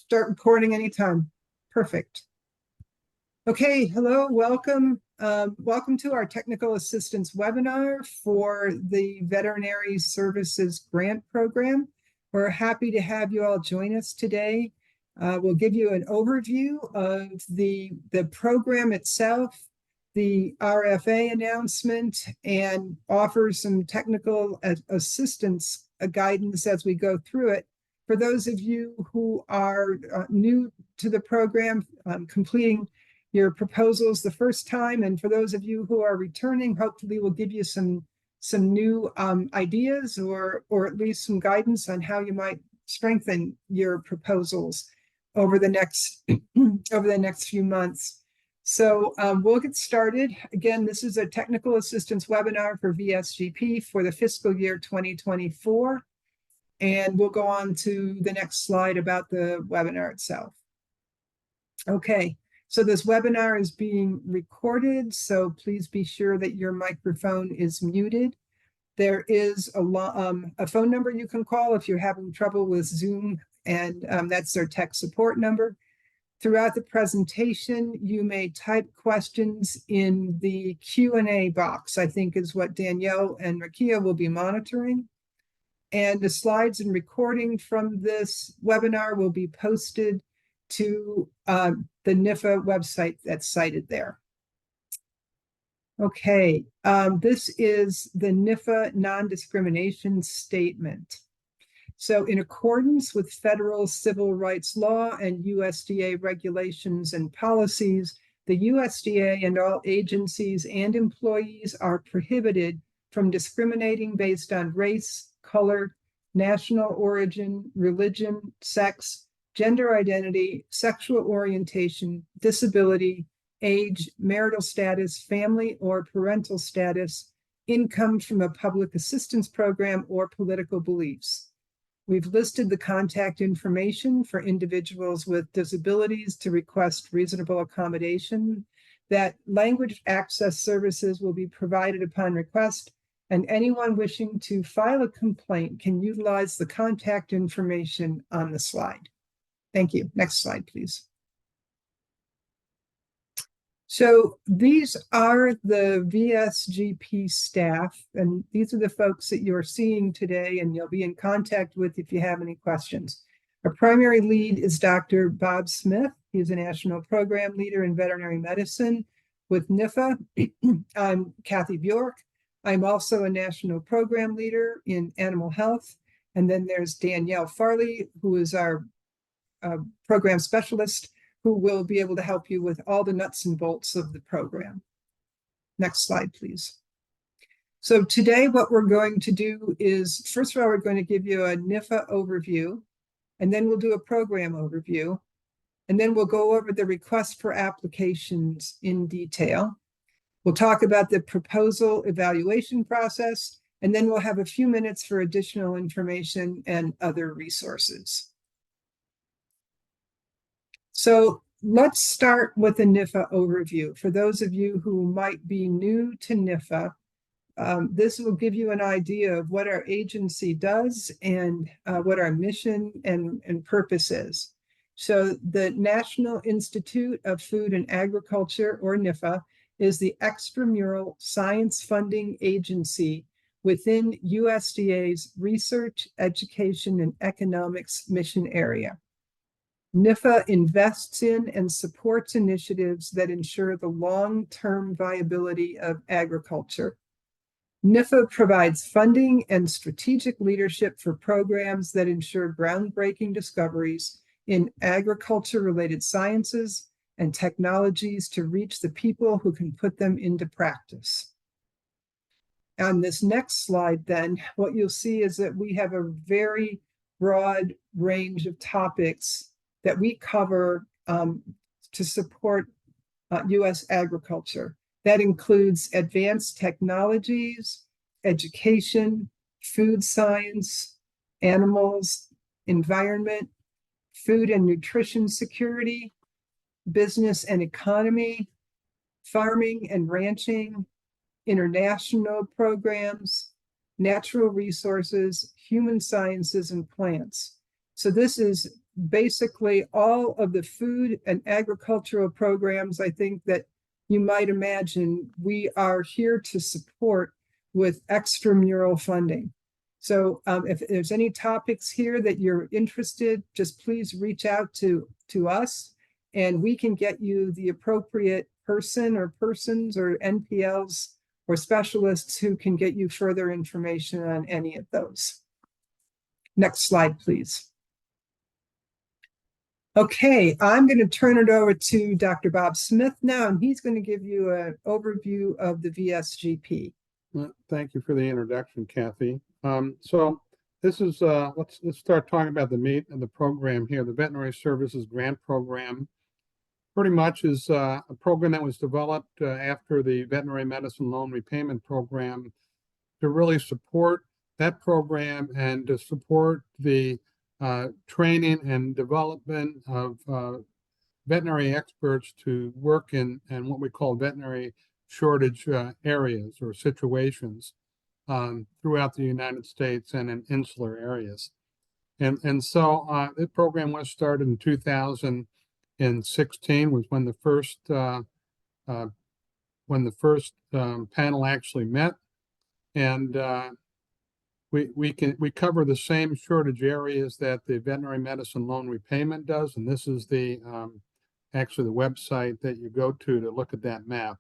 Start recording anytime. Perfect. Okay, hello, welcome. Welcome to our technical assistance webinar for the Veterinary Services Grant Program. We're happy to have you all join us today. We'll give you an overview of the program itself, the RFA announcement, and offer some technical assistance guidance as we go through it. For those of you who are new to the program, completing your proposals the first time, and for those of you who are returning, hopefully we'll give you some new ideas or at least some guidance on how you might strengthen your proposals over the next few months. So we'll get started. Again, this is a technical assistance webinar for VSGP for the fiscal year 2024. And we'll go on to the next slide about the webinar itself. Okay, so this webinar is being recorded, so please be sure that your microphone is muted. There is a phone number you can call if you're having trouble with Zoom, and that's their tech support number. Throughout the presentation, you may type questions in the Q&A box, I think is what Danielle and Rakia will be monitoring. And the slides and recording from this webinar will be posted to the NIFA website that's cited there. Okay, this is the NIFA non-discrimination statement. So in accordance with federal civil rights law and USDA regulations and policies, the USDA and all agencies and employees are prohibited from discriminating based on race, color, national origin, religion, sex, gender identity, sexual orientation, disability, age, marital status, family or parental status, income from a public assistance program, or political beliefs. We've listed the contact information for individuals with disabilities to request reasonable accommodation, that language access services will be provided upon request, and anyone wishing to file a complaint can utilize the contact information on the slide. Thank you. Next slide, please. So these are the VSGP staff, and these are the folks that you're seeing today and you'll be in contact with if you have any questions. Our primary lead is Dr. Bob Smith. He's a national program leader in veterinary medicine with NIFA. I'm Kathy Bjork. I'm also a national program leader in animal health. And then there's Danielle Farley, who is our program specialist, who will be able to help you with all the nuts and bolts of the program. Next slide, please. So today what we're going to do is, first of all, we're going to give you a NIFA overview, and then we'll do a program overview, and then we'll go over the request for applications in detail. We'll talk about the proposal evaluation process, and then we'll have a few minutes for additional information and other resources. So let's start with a NIFA overview. For those of you who might be new to NIFA, this will give you an idea of what our agency does and what our mission and purpose is. So the National Institute of Food and Agriculture, or NIFA, is the extramural science funding agency within USDA's Research, Education, and Economics mission area. NIFA invests in and supports initiatives that ensure the long-term viability of agriculture. NIFA provides funding and strategic leadership for programs that ensure groundbreaking discoveries in agriculture-related sciences and technologies to reach the people who can put them into practice. On this next slide, then, what you'll see is that we have a very broad range of topics that we cover to support U.S. agriculture. That includes advanced technologies, education, food science, animals, environment, food and nutrition security, business and economy, farming and ranching, international programs, natural resources, human sciences, and plants. So this is basically all of the food and agricultural programs, I think, that you might imagine, we are here to support with extramural funding. So if there's any topics here that you're interested, just please reach out to us, and we can get you the appropriate person or persons or NPLs or specialists who can get you further information on any of those. Next slide, please. Okay, I'm going to turn it over to Dr. Bob Smith now, and he's going to give you an overview of the VSGP. Well, thank you for the introduction, Kathy. So this is, let's start talking about the meat of the program here. The Veterinary Services Grant Program pretty much is a program that was developed after the Veterinary Medicine Loan Repayment Program to really support that program and to support the training and development of veterinary experts to work in what we call veterinary shortage areas or situations throughout the United States and in insular areas. And so the program was started in 2016, was when the first panel actually met. And we cover the same shortage areas that the Veterinary Medicine Loan Repayment does, and this is the actually the website that you go to look at that map.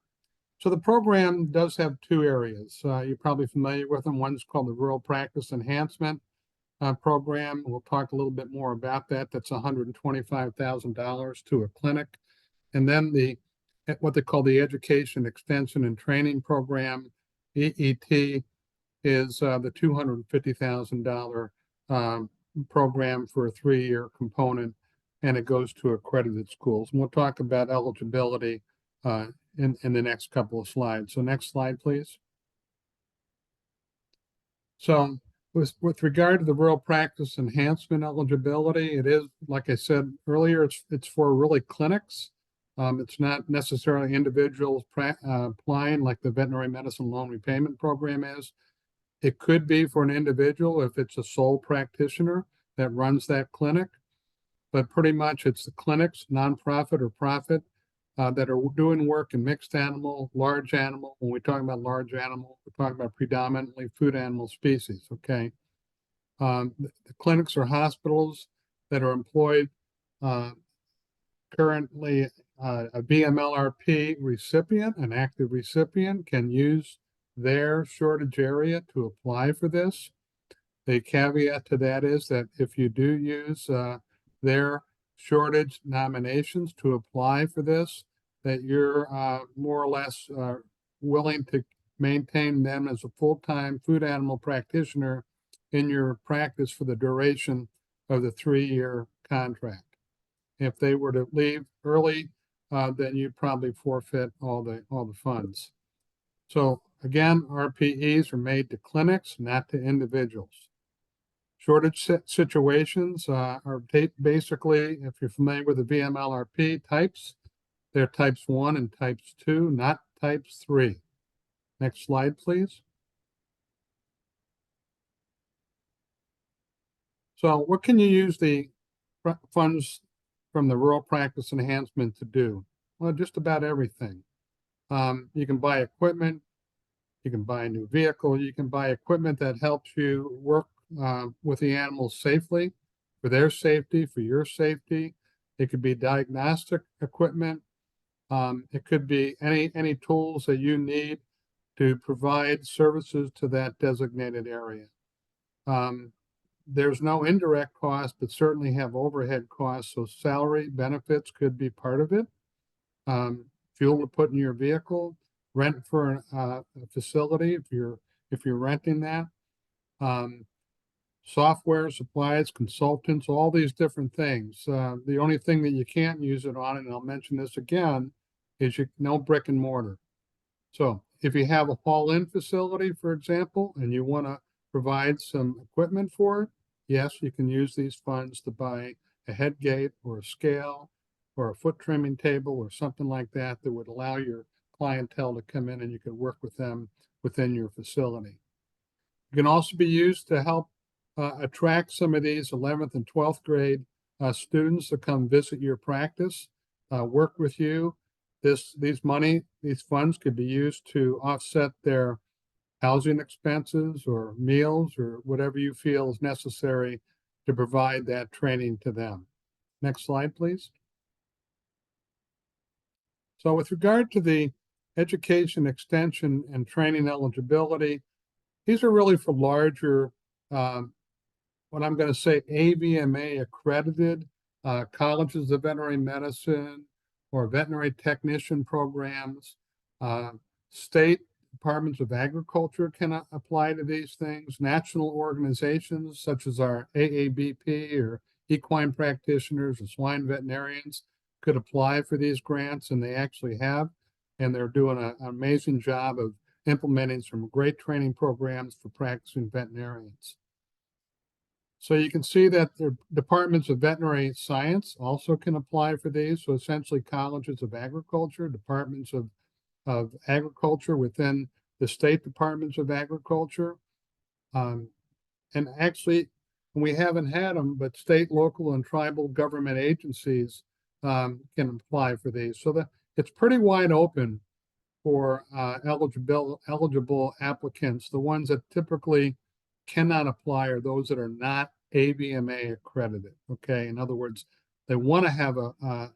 So the program does have two areas. You're probably familiar with them. One's called the Rural Practice Enhancement Program. We'll talk a little bit more about that. That's $125,000 to a clinic. And then what they call the Education Extension and Training Program, EET, is the $250,000 program for a 3-year component, and it goes to accredited schools. And we'll talk about eligibility in the next couple of slides. So next slide, please. So with regard to the rural practice enhancement eligibility, it is, like I said earlier, it's for really clinics. It's not necessarily individuals applying like the Veterinary Medicine Loan Repayment Program is. It could be for an individual if it's a sole practitioner that runs that clinic, but pretty much it's the clinics, nonprofit or profit, that are doing work in mixed animal, large animal. When we talk about large animal, we're talking about predominantly food animal species, okay? The clinics or hospitals that are employed currently, a VMLRP recipient, an active recipient, can use their shortage area to apply for this. The caveat to that is that if you do use their shortage nominations to apply for this, that you're more or less willing to maintain them as a full-time food animal practitioner in your practice for the duration of the 3-year contract. If they were to leave early, then you'd probably forfeit all the funds. So again, RPEs are made to clinics, not to individuals. Shortage situations are basically, if you're familiar with the VMLRP types, they're types 1 and types 2, not types 3. Next slide, please. So what can you use the funds from the rural practice enhancement to do? Well, just about everything. You can buy equipment, you can buy a new vehicle, you can buy equipment that helps you work with the animals safely, for their safety, for your safety. It could be diagnostic equipment. It could be any tools that you need to provide services to that designated area. There's no indirect cost, but certainly have overhead costs. So salary, benefits could be part of it. Fuel to put in your vehicle, rent for a facility if you're renting that. Software, supplies, consultants, all these different things. The only thing that you can't use it on, and I'll mention this again, is no brick and mortar. So if you have a haul-in facility, for example, and you want to provide some equipment for it, yes, you can use these funds to buy a head gate or a scale or a foot trimming table or something like that that would allow your clientele to come in and you can work with them within your facility. It can also be used to help attract some of these 11th and 12th grade students to come visit your practice, work with you. These funds could be used to offset their housing expenses or meals or whatever you feel is necessary to provide that training to them. Next slide, please. So with regard to the education, extension, and training eligibility, these are really for larger, what I'm going to say, AVMA accredited colleges of veterinary medicine or veterinary technician programs. State departments of agriculture can apply to these things. National organizations such as our AABP or equine practitioners or swine veterinarians could apply for these grants, and they actually have, and they're doing an amazing job of implementing some great training programs for practicing veterinarians. So you can see that the departments of veterinary science also can apply for these. So essentially colleges of agriculture, departments of agriculture within the state departments of agriculture. And actually, we haven't had them, but state, local, and tribal government agencies can apply for these. So it's pretty wide open for eligible applicants. The ones that typically cannot apply are those that are not AVMA accredited. Okay, in other words, they want to have a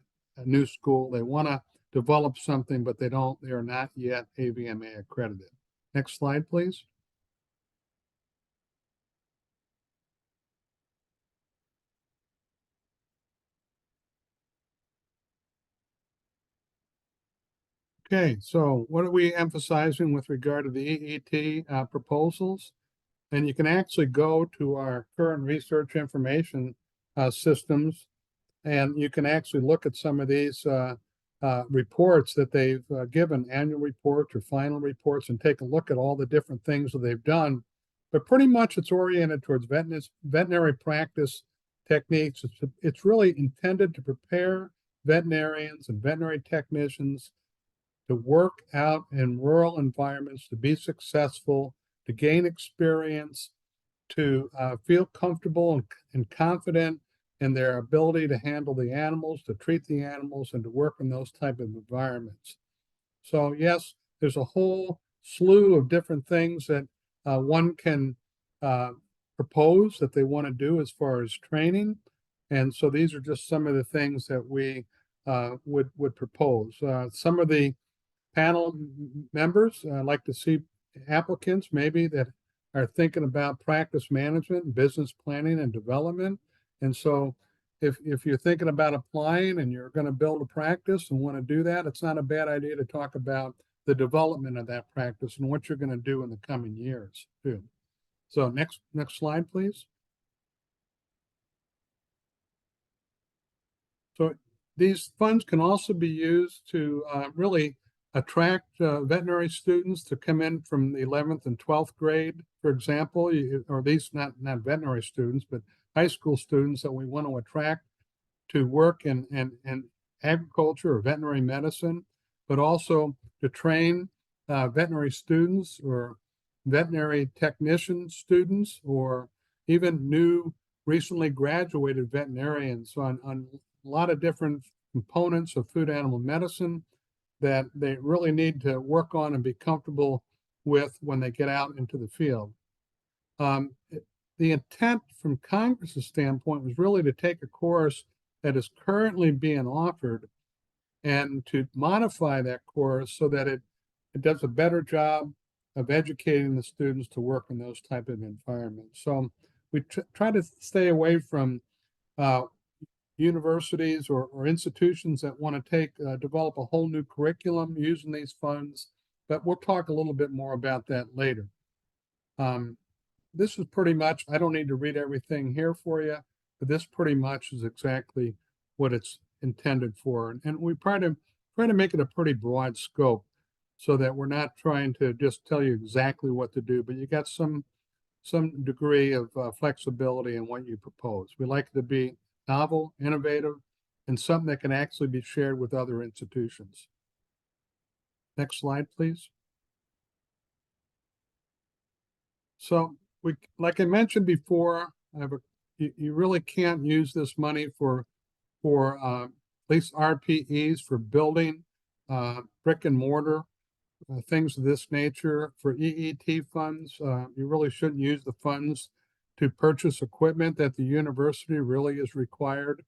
new school, they want to develop something, but they are not yet AVMA accredited. Next slide, please. Okay, so what are we emphasizing with regard to the EET proposals? And you can actually go to our current research information systems, and you can actually look at some of these reports that they've given, annual reports or final reports, and take a look at all the different things that they've done. But pretty much it's oriented towards veterinary practice techniques. It's really intended to prepare veterinarians and veterinary technicians to work out in rural environments, to be successful, to gain experience, to feel comfortable and confident in their ability to handle the animals, to treat the animals, and to work in those type of environments. So yes, there's a whole slew of different things that one can propose that they want to do as far as training. And so these are just some of the things that we would propose. Some of the panel members like to see applicants maybe that are thinking about practice management, business planning, and development. And so if you're thinking about applying and you're going to build a practice and want to do that, it's not a bad idea to talk about the development of that practice and what you're going to do in the coming years too. So next slide, please. So these funds can also be used to really attract veterinary students to come in from the 11th and 12th grade, for example, or these not veterinary students, but high school students that we want to attract to work in agriculture or veterinary medicine, but also to train veterinary students or veterinary technician students, or even new recently graduated veterinarians on a lot of different components of food animal medicine that they really need to work on and be comfortable with when they get out into the field. The intent from Congress's standpoint was really to take a course that is currently being offered and to modify that course so that it does a better job of educating the students to work in those type of environments. So we try to stay away from universities or institutions that want to develop a whole new curriculum using these funds, but we'll talk a little bit more about that later. This is pretty much, I don't need to read everything here for you, but this pretty much is exactly what it's intended for. And we try to make it a pretty broad scope so that we're not trying to just tell you exactly what to do, but you got some degree of flexibility in what you propose. We like it to be novel, innovative, and something that can actually be shared with other institutions. Next slide, please. So like I mentioned before, I have you really can't use this money for at least RPEs for building brick and mortar things of this nature. For EET funds, you really shouldn't use the funds to purchase equipment that the university really is required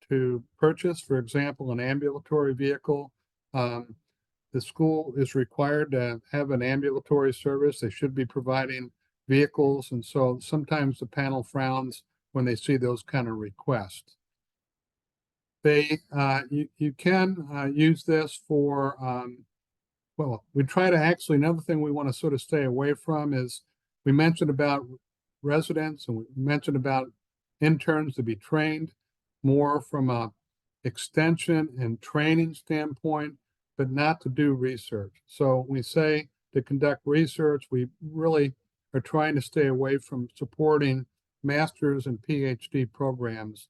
to purchase. For example, an ambulatory vehicle. The school is required to have an ambulatory service. They should be providing vehicles. And so sometimes the panel frowns when they see those kind of requests. You can use this for, well, we try to actually, another thing we want to sort of stay away from is we mentioned about residents and we mentioned about interns to be trained more from a extension and training standpoint, but not to do research. So we say to conduct research, we really are trying to stay away from supporting master's and PhD programs,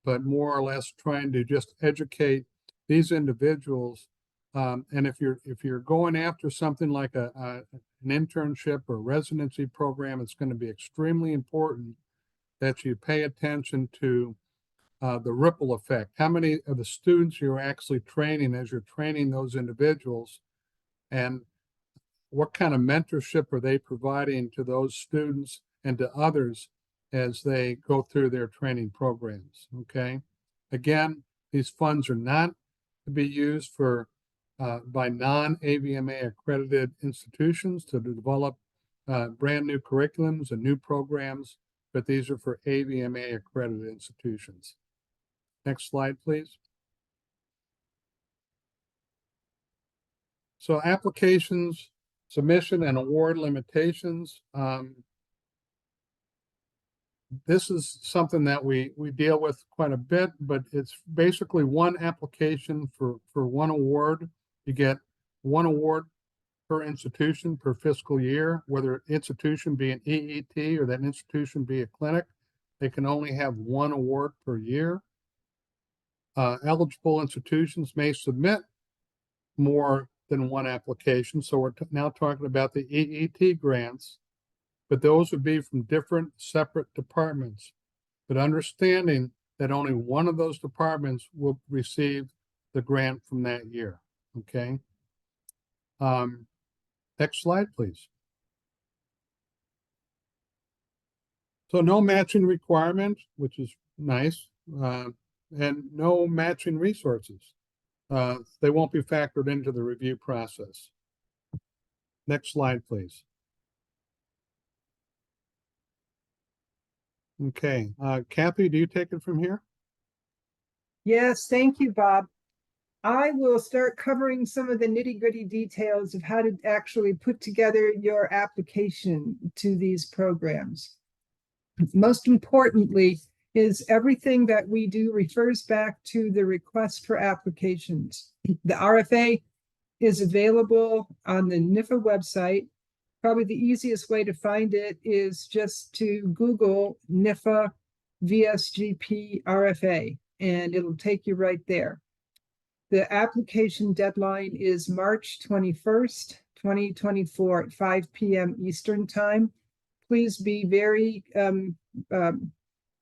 but more or less trying to just educate these individuals. And if you're going after something like an internship or residency program, it's going to be extremely important that you pay attention to the ripple effect. How many of the students you're actually training as you're training those individuals, and what kind of mentorship are they providing to those students and to others as they go through their training programs? Okay. Again, these funds are not to be used for by non-AVMA accredited institutions to develop brand new curriculums and new programs, but these are for AVMA accredited institutions. Next slide, please. So applications, submission and award limitations. This is something that we deal with quite a bit, but it's basically one application for one award. You get one award per institution per fiscal year, whether institution be an EET or that institution be a clinic. They can only have one award per year. Eligible institutions may submit more than one application. So we're now talking about the EET grants, but those would be from different separate departments, but understanding that only one of those departments will receive the grant from that year. Okay. Next slide, please. So no matching requirement, which is nice, and no matching resources. They won't be factored into the review process. Next slide, please. Okay, Kathy, do you take it from here? Yes, thank you, Bob. I will start covering some of the nitty-gritty details of how to actually put together your application to these programs. Most importantly is everything that we do refers back to the request for applications. The RFA is available on the NIFA website. Probably the easiest way to find it is just to Google NIFA VSGP RFA, and it'll take you right there. The application deadline is March 21st, 2024 at 5 p.m. Eastern Time. Please be very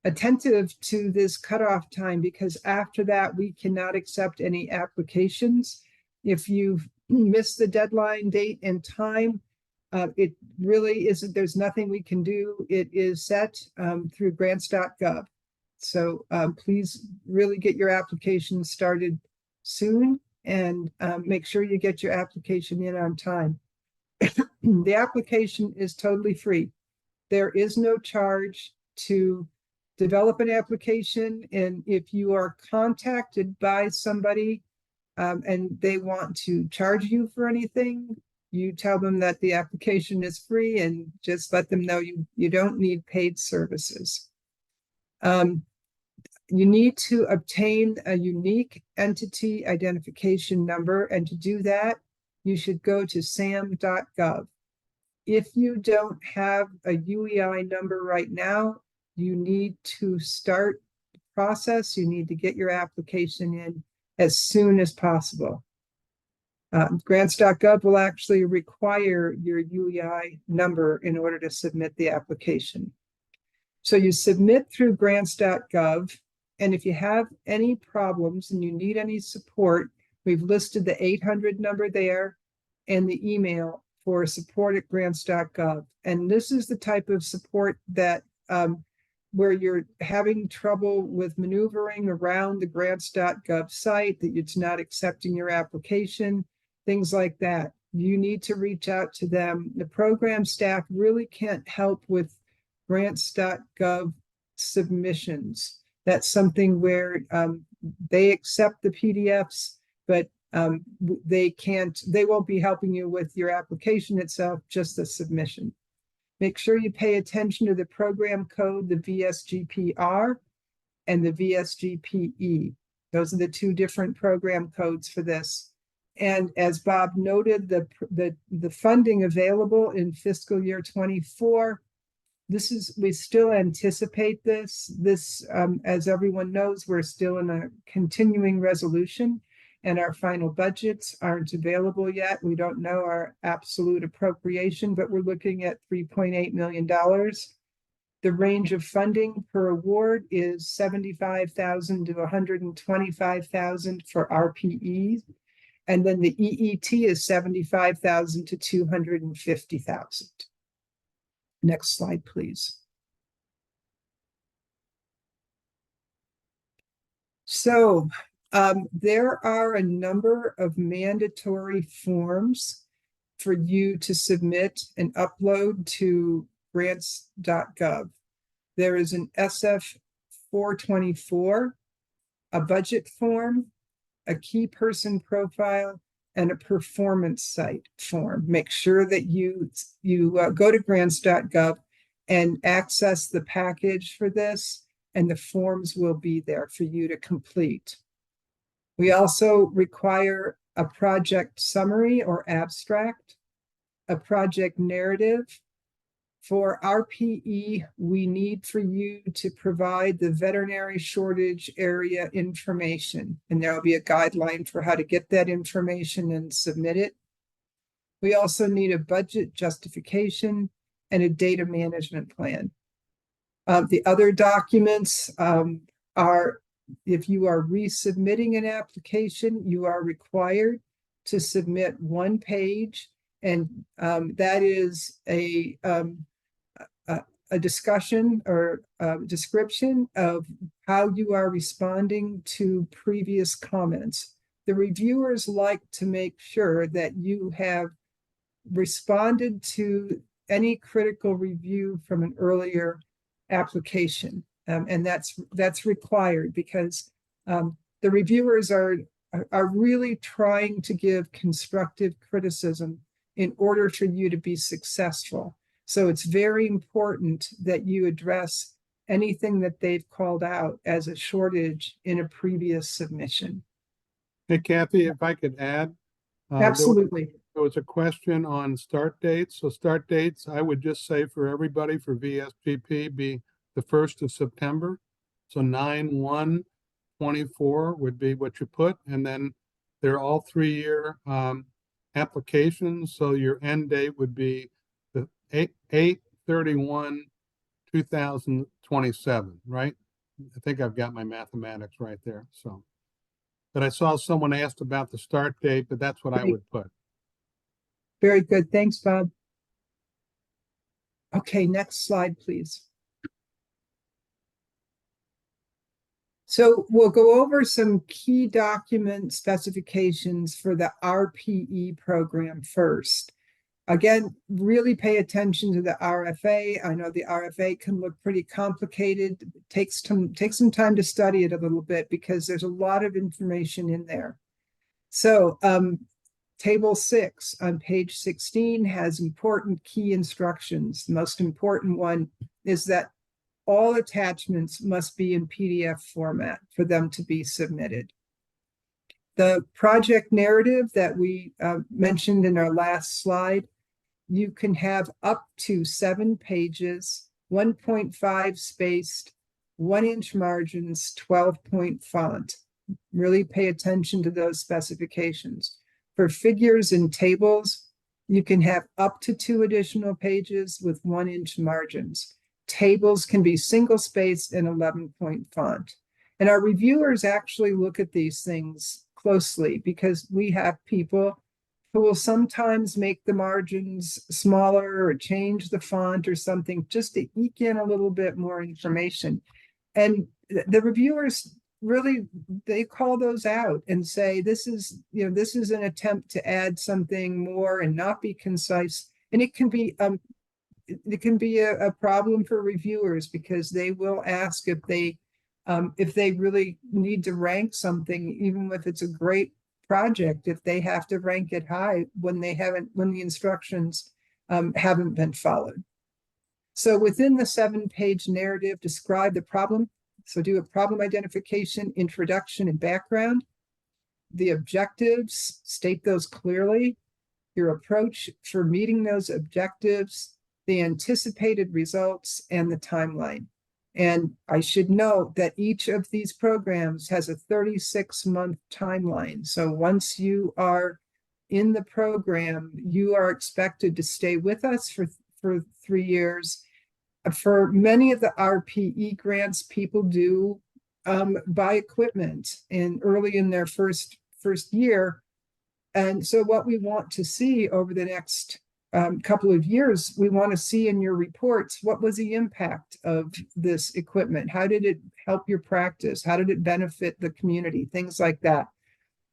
attentive to this cutoff time, because after that, we cannot accept any applications. If you've missed the deadline date and time, it really isn't, there's nothing we can do. It is set through grants.gov. So please really get your application started soon, and make sure you get your application in on time. The application is totally free. There is no charge to develop an application, and if you are contacted by somebody and they want to charge you for anything, you tell them that the application is free and just let them know you don't need paid services. You need to obtain a unique entity identification number, and to do that, you should go to sam.gov. If you don't have a UEI number right now, you need to start the process. You need to get your application in as soon as possible. Grants.gov will actually require your UEI number in order to submit the application. So you submit through grants.gov, and if you have any problems and you need any support, we've listed the 800 number there and the email for support@grants.gov. And this is the type of support that where you're having trouble with maneuvering around the grants.gov site, that it's not accepting your application, things like that. You need to reach out to them. The program staff really can't help with grants.gov submissions. That's something where they accept the PDFs, but they won't be helping you with your application itself, just the submission. Make sure you pay attention to the program code, the VSGPR and the VSGPE. Those are the two different program codes for this. And as Bob noted, the funding available in fiscal year 24, we still anticipate this. As everyone knows, we're still in a continuing resolution and our final budgets aren't available yet. We don't know our absolute appropriation, but we're looking at $3.8 million. The range of funding per award is $75,000 to $125,000 for RPEs. And then the EET is $75,000 to $250,000. Next slide, please. So there are a number of mandatory forms for you to submit and upload to grants.gov. There is an SF 424, a budget form, a key person profile, and a performance site form. Make sure that you go to grants.gov and access the package for this, and the forms will be there for you to complete. We also require a project summary or abstract, a project narrative. For RPE, we need for you to provide the veterinary shortage area information, and there will be a guideline for how to get that information and submit it. We also need a budget justification and a data management plan. The other documents are, if you are resubmitting an application, you are required to submit one page, and that is a discussion or description of how you are responding to previous comments. The reviewers like to make sure that you have responded to any critical review from an earlier application. And that's required because the reviewers are really trying to give constructive criticism in order for you to be successful. So it's very important that you address anything that they've called out as a shortage in a previous submission. Hey, Kathy, if I could add. Absolutely. There was a question on start dates. So start dates, I would just say for everybody for VSGP be the 1st of September. So 9/1/24 would be what you put. And then they're all 3-year applications. So your end date would be the 8/31/2027, right? I think I've got my mathematics right there. So, but I saw someone asked about the start date, but that's what I would put. Very good. Thanks, Bob. Okay, next slide, please. So we'll go over some key document specifications for the RPE program first. Again, really pay attention to the RFA. I know the RFA can look pretty complicated. Take some time to study it a little bit because there's a lot of information in there. So Table 6 on page 16 has important key instructions. The most important one is that all attachments must be in PDF format for them to be submitted. The project narrative that we mentioned in our last slide, you can have up to 7 pages, 1.5 spaced, 1-inch margins, 12-point font. Really pay attention to those specifications. For figures and tables, you can have up to 2 additional pages with 1-inch margins. Tables can be single-spaced and 11-point font. And our reviewers actually look at these things closely because we have people who will sometimes make the margins smaller or change the font or something just to eke in a little bit more information. And the reviewers really, they call those out and say, this is an attempt to add something more and not be concise. And it can be a problem for reviewers because they will ask if they really need to rank something, even if it's a great project, if they have to rank it high when the instructions haven't been followed. So within the 7-page narrative, describe the problem. So do a problem identification, introduction, and background. The objectives, state those clearly. Your approach for meeting those objectives, the anticipated results, and the timeline. And I should note that each of these programs has a 36-month timeline. So once you are in the program, you are expected to stay with us for 3 years. For many of the RPE grants, people do buy equipment early in their first year. And so what we want to see over the next couple of years, we want to see in your reports, what was the impact of this equipment? How did it help your practice? How did it benefit the community? Things like that.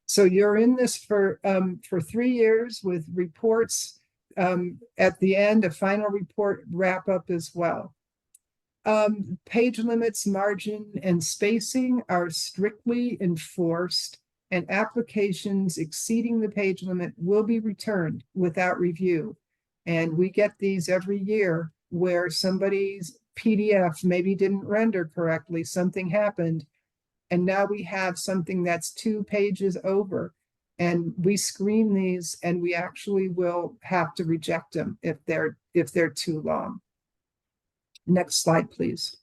So you're in this for 3 years with reports at the end, a final report wrap up as well. Page limits, margin, and spacing are strictly enforced, and applications exceeding the page limit will be returned without review. And we get these every year where somebody's PDF maybe didn't render correctly, something happened, and now we have something that's 2 pages over. And we screen these and we actually will have to reject them if they're too long. Next slide, please.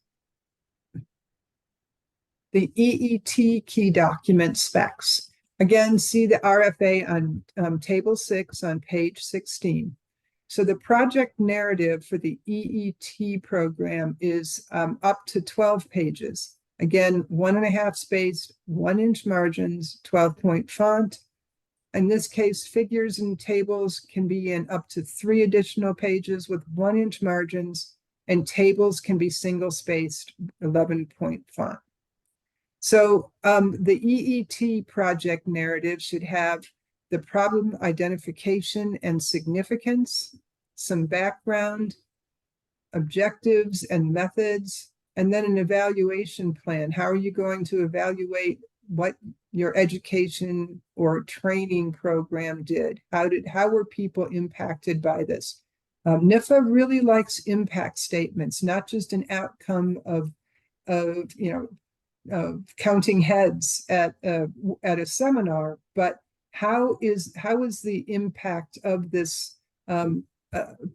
The EET key document specs. Again, see the RFA on table 6 on page 16. So the project narrative for the EET program is up to 12 pages. Again, 1.5 spaced, 1-inch margins, 12-point font. In this case, figures and tables can be in up to 3 additional pages with 1-inch margins, and tables can be single-spaced, 11-point font. So the EET project narrative should have the problem identification and significance, some background, objectives and methods, and then an evaluation plan. How are you going to evaluate what your education or training program did? How were people impacted by this? NIFA really likes impact statements, not just an outcome of counting heads at a seminar, but how is the impact of this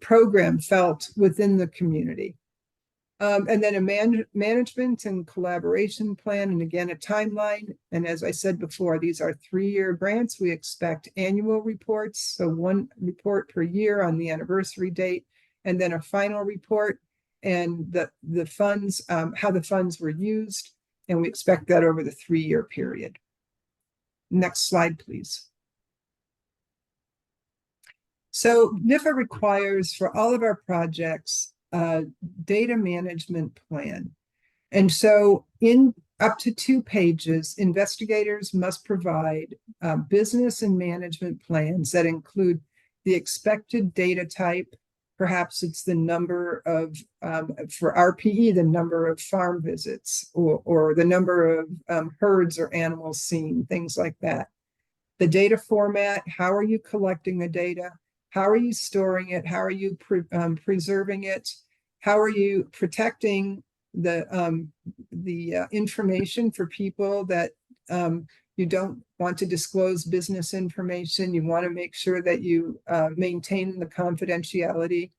program felt within the community? And then a management and collaboration plan, and again, a timeline. And as I said before, these are 3-year grants. We expect annual reports, so 1 report per year on the anniversary date, and then a final report and the funds, how the funds were used. And we expect that over the 3-year period. Next slide, please. So NIFA requires for all of our projects a data management plan. And so in up to 2 pages, investigators must provide business and management plans that include the expected data type. Perhaps it's the number of, for RPE, the number of farm visits or the number of herds or animals seen, things like that. The data format, how are you collecting the data? How are you storing it? How are you preserving it? How are you protecting the information for people that you don't want to disclose business information? You want to make sure that you maintain the confidentiality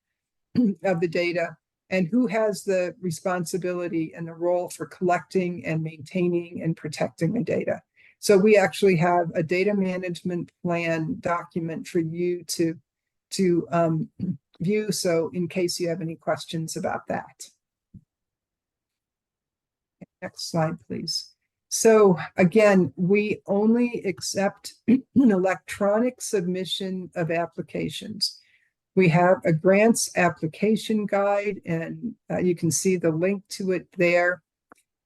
of the data, and who has the responsibility and the role for collecting and maintaining and protecting the data. So we actually have a data management plan document for you to view, so in case you have any questions about that. Next slide, please. So again, we only accept an electronic submission of applications. We have a grants application guide, and you can see the link to it there.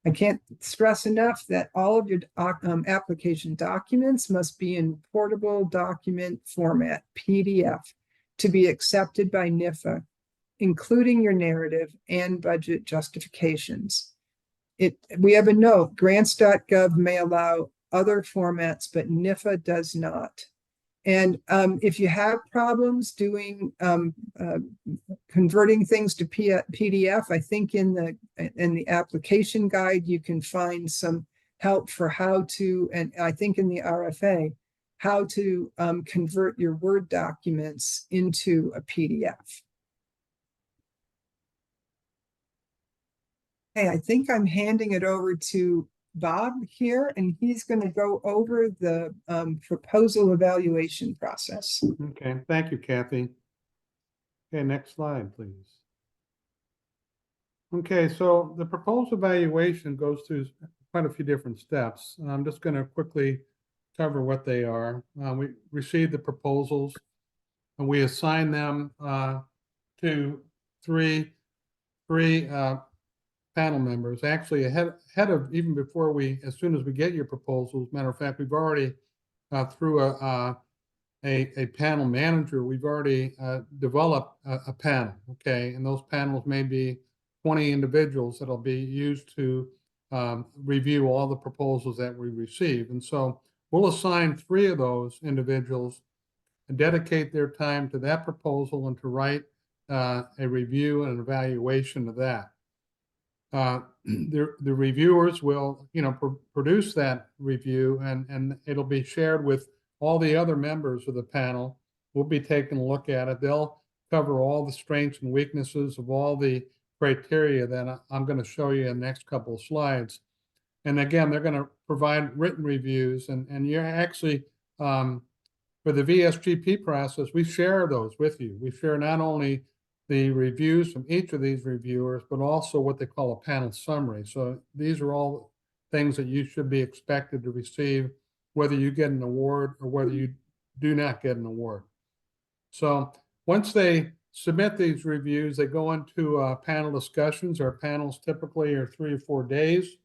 I can't stress enough that all of your application documents must be in portable document format, PDF, to be accepted by NIFA, including your narrative and budget justifications. We have a note, grants.gov may allow other formats, but NIFA does not. And if you have problems doing converting things to PDF, I think in the application guide you can find some help for how to, and I think in the RFA, how to convert your Word documents into a PDF. Hey, I think I'm handing it over to Bob here, and he's going to go over the proposal evaluation process. Okay, thank you, Kathy. Okay, next slide, please. Okay, so the proposal evaluation goes through quite a few different steps. I'm just going to quickly cover what they are. We received the proposals, and we assign them to three panel members. Actually, ahead of even before as soon as we get your proposals. Matter of fact, we've already through a panel manager, we've already developed a panel. Okay, and those panels may be 20 individuals that'll be used to review all the proposals that we receive. And so we'll assign 3 of those individuals and dedicate their time to that proposal and to write a review and an evaluation of that. The reviewers will, produce that review, and it'll be shared with all the other members of the panel. We'll be taking a look at it. They'll cover all the strengths and weaknesses of all the criteria that I'm going to show you in the next couple of slides. And again, they're going to provide written reviews, and you're actually, for the VSGP process, we share those with you. We share not only the reviews from each of these reviewers, but also what they call a panel summary. So these are all things that you should be expected to receive, whether you get an award or whether you do not get an award. So once they submit these reviews, they go into panel discussions. Our panels typically are 3 or 4 days.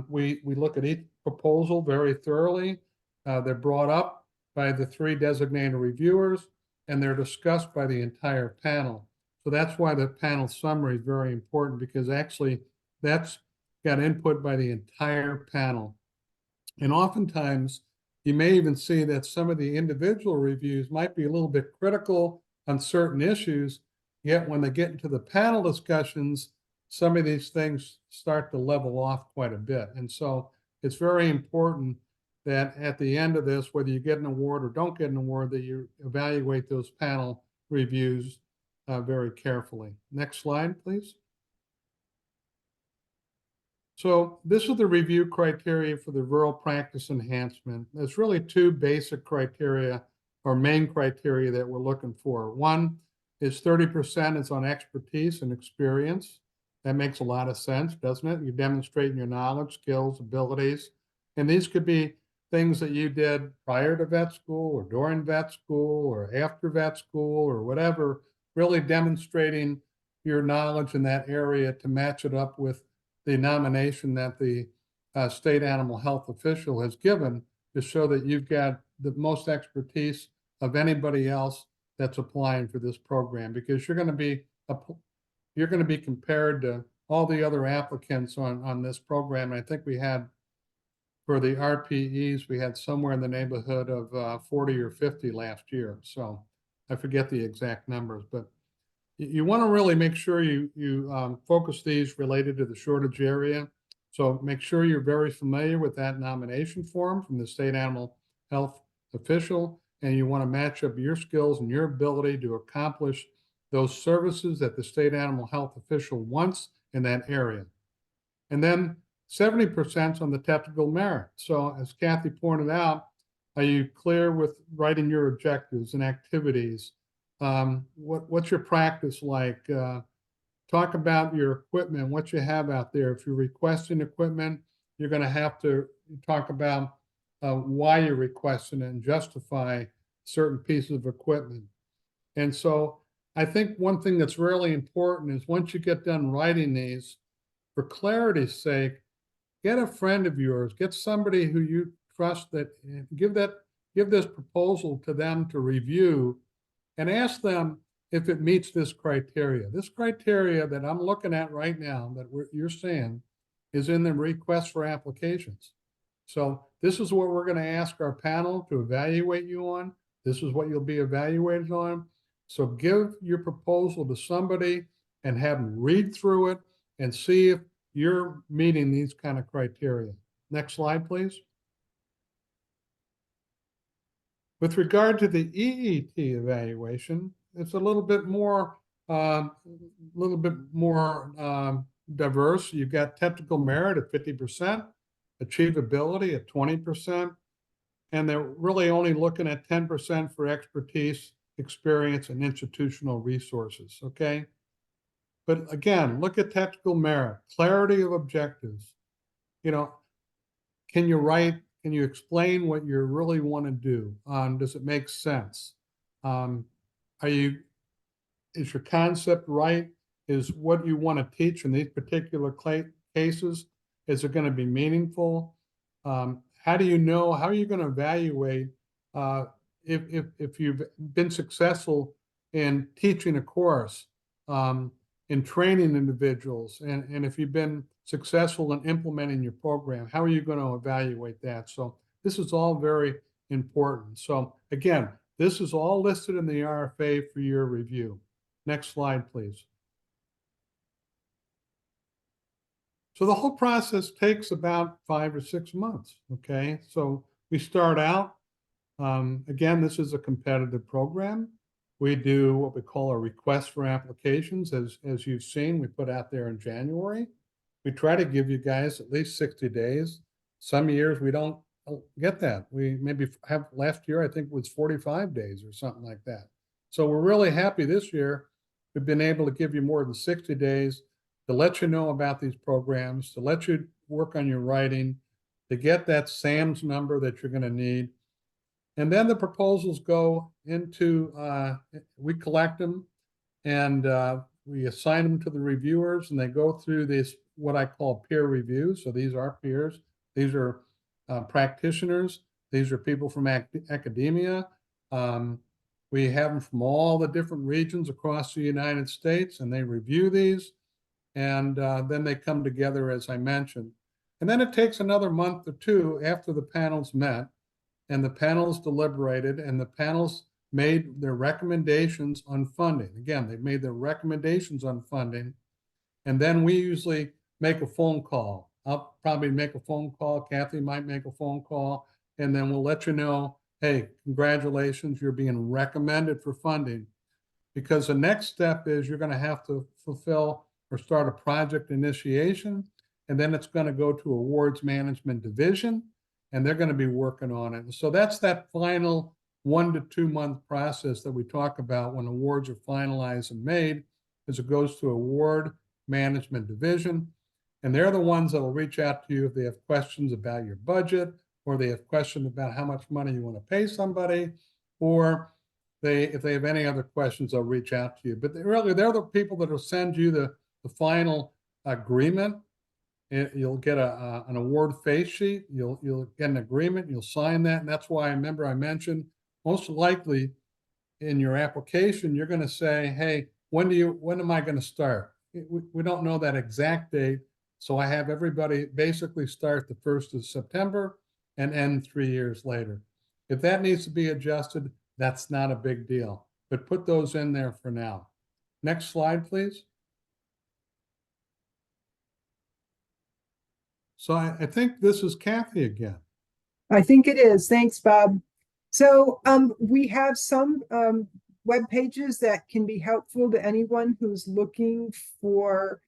We look at each proposal very thoroughly. They're brought up by the 3 designated reviewers, and they're discussed by the entire panel. So that's why the panel summary is very important, because actually that's got input by the entire panel. And oftentimes you may even see that some of the individual reviews might be a little bit critical on certain issues, yet when they get into the panel discussions, some of these things start to level off quite a bit. And so it's very important that at the end of this, whether you get an award or don't get an award, that you evaluate those panel reviews very carefully. Next slide, please. So this is the review criteria for the rural practice enhancement. There's really 2 basic criteria or main criteria that we're looking for. One is 30% is on expertise and experience. That makes a lot of sense, doesn't it? You're demonstrating your knowledge, skills, abilities. And these could be things that you did prior to vet school or during vet school or after vet school or whatever, really demonstrating your knowledge in that area to match it up with the nomination that the state animal health official has given, to show that you've got the most expertise of anybody else that's applying for this program, because you're going to be compared to all the other applicants on this program. And I think we had, for the RPEs, we had somewhere in the neighborhood of 40 or 50 last year. So I forget the exact numbers, but you want to really make sure you focus these related to the shortage area. So make sure you're very familiar with that nomination form from the state animal health official, and you want to match up your skills and your ability to accomplish those services that the state animal health official wants in that area. And then 70% on the technical merit. So as Kathy pointed out, are you clear with writing your objectives and activities? What's your practice like? talk about your equipment, what you have out there. If you're requesting equipment, you're going to have to talk about why you're requesting it and justify certain pieces of equipment. And so I think one thing that's really important is once you get done writing these, for clarity's sake, get a friend of yours, get somebody who you trust that give this proposal to them to review and ask them if it meets this criteria. This criteria that I'm looking at right now that you're seeing is in the request for applications. So this is what we're going to ask our panel to evaluate you on. This is what you'll be evaluated on. So give your proposal to somebody and have them read through it and see if you're meeting these kind of criteria. Next slide, please. With regard to the EET evaluation, it's a little bit more diverse. You've got technical merit at 50%, achievability at 20%, and they're really only looking at 10% for expertise, experience, and institutional resources, okay? But again, look at technical merit, clarity of objectives. You know, can you write, can you explain what you really want to do? Does it make sense? Is your concept right? Is what you want to teach in these particular cases, is it going to be meaningful? How do you know, how are you going to evaluate if you've been successful in teaching a course, in training individuals, and if you've been successful in implementing your program, how are you going to evaluate that? So this is all very important. So again, this is all listed in the RFA for your review. Next slide, please. So the whole process takes about 5 or 6 months, okay? So we start out, again, this is a competitive program. We do what we call a request for applications. As you've seen, we put out there in January. We try to give you guys at least 60 days. Some years we don't get that. We maybe have, last year, I think it was 45 days or something like that. So we're really happy this year. We've been able to give you more than 60 days to let you know about these programs, to let you work on your writing, to get that SAMS number that you're going to need. And then the proposals go into, we collect them and we assign them to the reviewers, and they go through this, what I call peer review. So these are peers. These are practitioners. These are people from academia. We have them from all the different regions across the United States, and they review these. And then they come together, as I mentioned. And then it takes another month or two after the panels met, and the panels deliberated, and the panels made their recommendations on funding. Again, they made their recommendations on funding, and then we usually make a phone call. I'll probably make a phone call. Kathy might make a phone call, and then we'll let you know, hey, congratulations, you're being recommended for funding. Because the next step is you're going to have to fulfill or start a project initiation, and then it's going to go to awards management division, and they're going to be working on it. So that's that final 1 to 2 month process that we talk about when awards are finalized and made, as it goes to award management division. And they're the ones that will reach out to you if they have questions about your budget, or they have questions about how much money you want to pay somebody, or if they have any other questions, they'll reach out to you. But they're the people that will send you the final agreement. You'll get an award face sheet. You'll get an agreement. You'll sign that, and that's why I remember I mentioned most likely in your application you're going to say, "Hey, when am I going to start?" We don't know that exact date, so I have everybody basically start the 1st of September and end 3 years later. If that needs to be adjusted, that's not a big deal. But put those in there for now. Next slide, please. So I think this is Kathy again. I think it is. Thanks, Bob. So we have some web pages that can be helpful to anyone who's looking for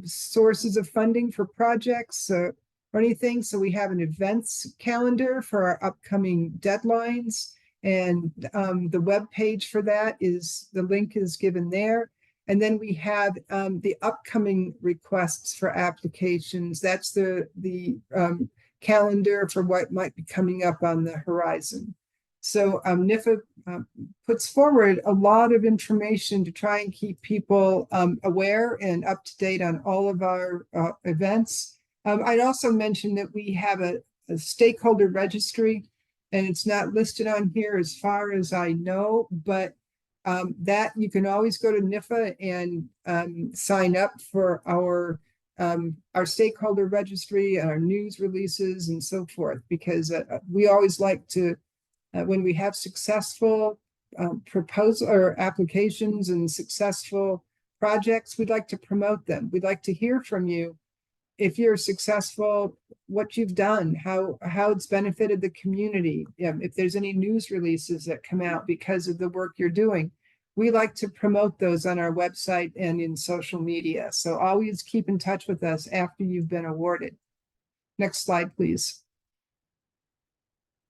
sources of funding for projects or anything. So we have an events calendar for our upcoming deadlines, and the web page for that is, the link is given there. And then we have the upcoming requests for applications. That's the calendar for what might be coming up on the horizon. So NIFA puts forward a lot of information to try and keep people aware and up to date on all of our events. I'd also mention that we have a stakeholder registry, and it's not listed on here as far as I know, but that you can always go to NIFA and sign up for our stakeholder registry and our news releases and so forth, because we always like to, when we have successful proposal or applications and successful projects, we'd like to promote them. We'd like to hear from you. If you're successful, what you've done, how it's benefited the community, if there's any news releases that come out because of the work you're doing. We like to promote those on our website and in social media. So always keep in touch with us after you've been awarded. Next slide, please.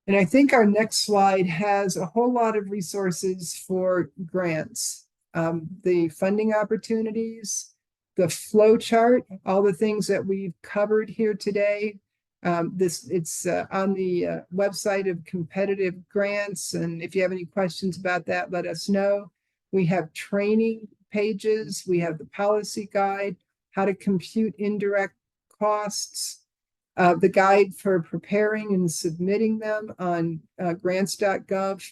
And I think our next slide has a whole lot of resources for grants, the funding opportunities, the flow chart, all the things that we've covered here today. It's on the website of competitive grants. And if you have any questions about that, let us know. We have training pages. We have the policy guide, how to compute indirect costs, the guide for preparing and submitting them on grants.gov.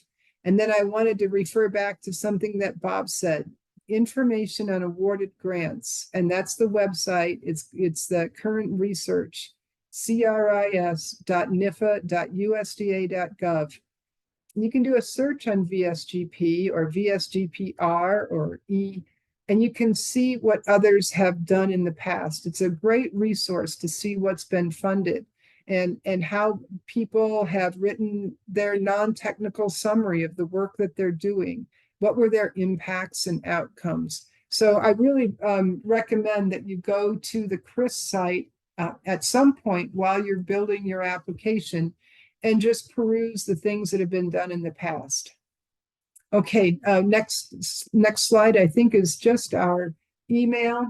And then I wanted to refer back to something that Bob said, information on awarded grants. And that's the website. It's the current research, cris.nifa.usda.gov. You can do a search on VSGP or VSGPR or E, and you can see what others have done in the past. It's a great resource to see what's been funded and how people have written their non-technical summary of the work that they're doing. What were their impacts and outcomes? So I really recommend that you go to the CRIS site at some point while you're building your application and just peruse the things that have been done in the past. Okay, next slide, I think, is just our email,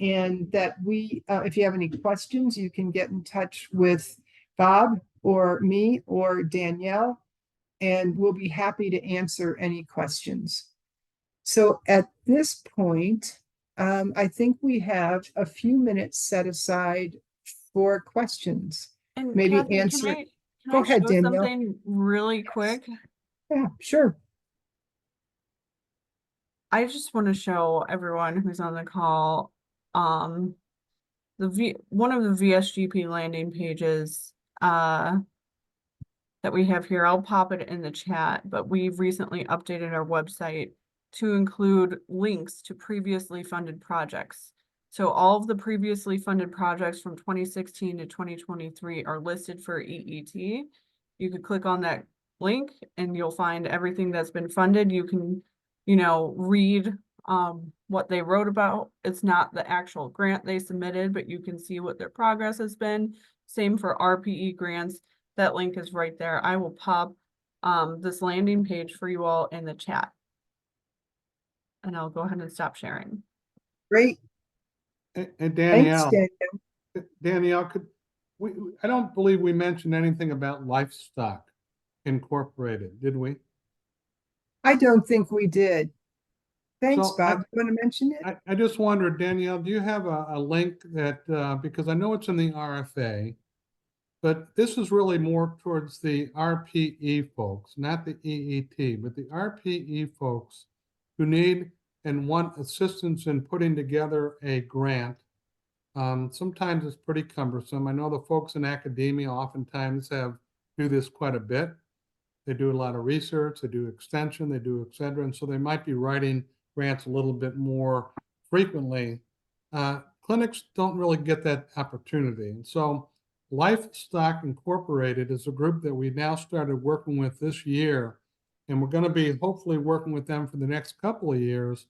and that if you have any questions, you can get in touch with Bob or me or Danielle, and we'll be happy to answer any questions. So at this point, I think we have a few minutes set aside for questions. And maybe Kathy, answer. Can Go I ahead, show Danielle. something really quick? Yeah, sure. I just want to show everyone who's on the call one of the VSGP landing pages that we have here. I'll pop it in the chat, but we've recently updated our website to include links to previously funded projects. So all of the previously funded projects from 2016 to 2023 are listed for EET. You could click on that link and you'll find everything that's been funded. You can, read what they wrote about. It's not the actual grant they submitted, but you can see what their progress has been. Same for RPE grants. That link is right there. I will pop this landing page for you all in the chat. And I'll go ahead and stop sharing. Great. And Danielle, Thanks, Danielle, I don't believe we mentioned anything about Livestock Incorporated, did we? I don't think we did. Thanks, So Bob. You want to mention it? I just wondered, Danielle, do you have a link that, because I know it's in the RFA, but this is really more towards the RPE folks, not the EET, but the RPE folks who need and want assistance in putting together a grant. Sometimes it's pretty cumbersome. I know the folks in academia oftentimes do this quite a bit. They do a lot of research, they do extension, they do et cetera. And so they might be writing grants a little bit more frequently. Clinics don't really get that opportunity. And so Livestock Incorporated is a group that we now started working with this year, and we're going to be hopefully working with them for the next couple of years,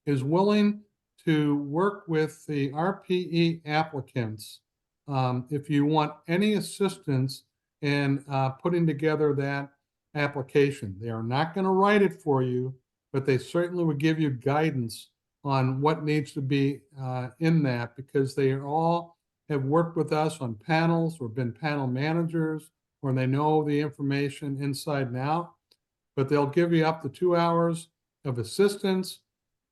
is willing to work with the RPE applicants if you want any assistance in putting together that application. They are not going to write it for you, but they certainly would give you guidance on what needs to be in that, because they all have worked with us on panels or been panel managers, or they know the information inside and out, but they'll give you up to 2 hours of assistance,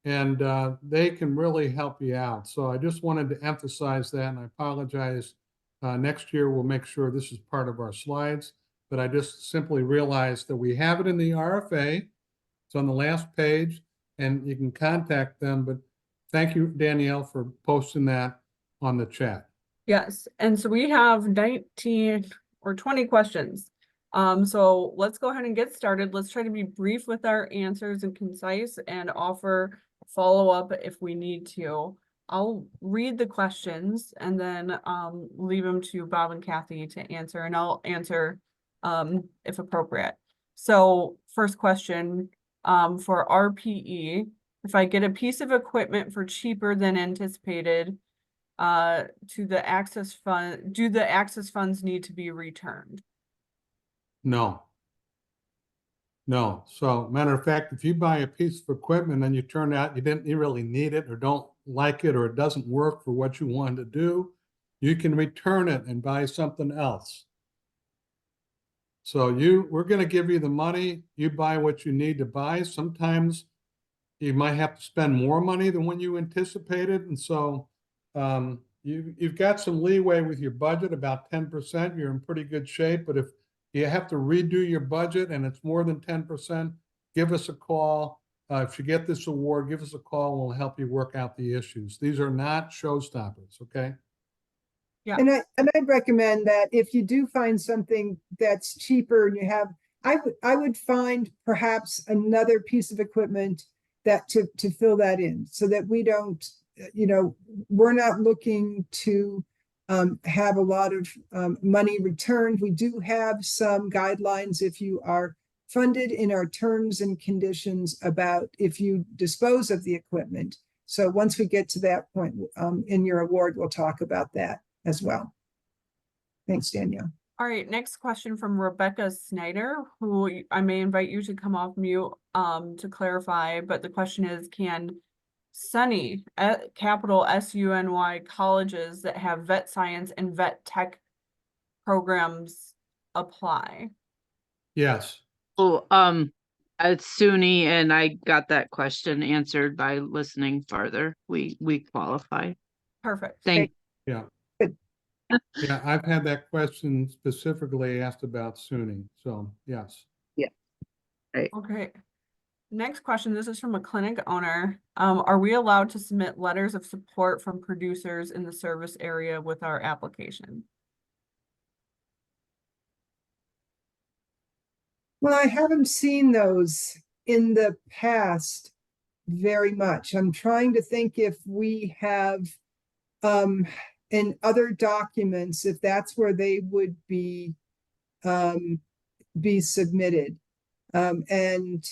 and they can really help you out. So I just wanted to emphasize that, and I apologize. Next year, we'll make sure this is part of our slides, but I just simply realized that we have it in the RFA. It's on the last page, and you can contact them, but thank you, Danielle, for posting that on the chat. Yes, and so we have 19 or 20 questions. So let's go ahead and get started. Let's try to be brief with our answers and concise, and offer follow-up if we need to. I'll read the questions and then leave them to Bob and Kathy to answer, and I'll answer if appropriate. So first question, for RPE, if I get a piece of equipment for cheaper than anticipated, to the access fund, do the access funds need to be returned? No. No. So matter of fact, if you buy a piece of equipment and you turn out you really need it, or don't like it, or it doesn't work for what you wanted to do, you can return it and buy something else. So we're going to give you the money, you buy what you need to buy. Sometimes you might have to spend more money than when you anticipated. And so you've got some leeway with your budget, about 10%. You're in pretty good shape. But if you have to redo your budget and it's more than 10%, give us a call. If you get this award, give us a call and we'll help you work out the issues. These are not showstoppers, okay? Yeah. And I'd recommend that if you do find something that's cheaper and you have, I would find perhaps another piece of equipment that to fill that in, so that we don't, we're not looking to have a lot of money returned. We do have some guidelines if you are funded in our terms and conditions about if you dispose of the equipment. So once we get to that point in your award, we'll talk about that as well. Thanks, Danielle. All right, next question from Rebecca Snyder, who I may invite you to come off mute to clarify, but the question is, can SUNY, capital SUNY colleges that have vet science and vet tech programs apply? Yes. Oh, it's SUNY, and I got that question answered by listening further. We qualify. Perfect. Thank Yeah. Yeah, I've had that question specifically asked about SUNY. So yes. Yeah. Right. Okay. Next question. This is from a clinic owner. Are we allowed to submit letters of support from producers in the service area with our application? Well, I haven't seen those in the past very much. I'm trying to think if we have in other documents, if that's where they would be submitted. And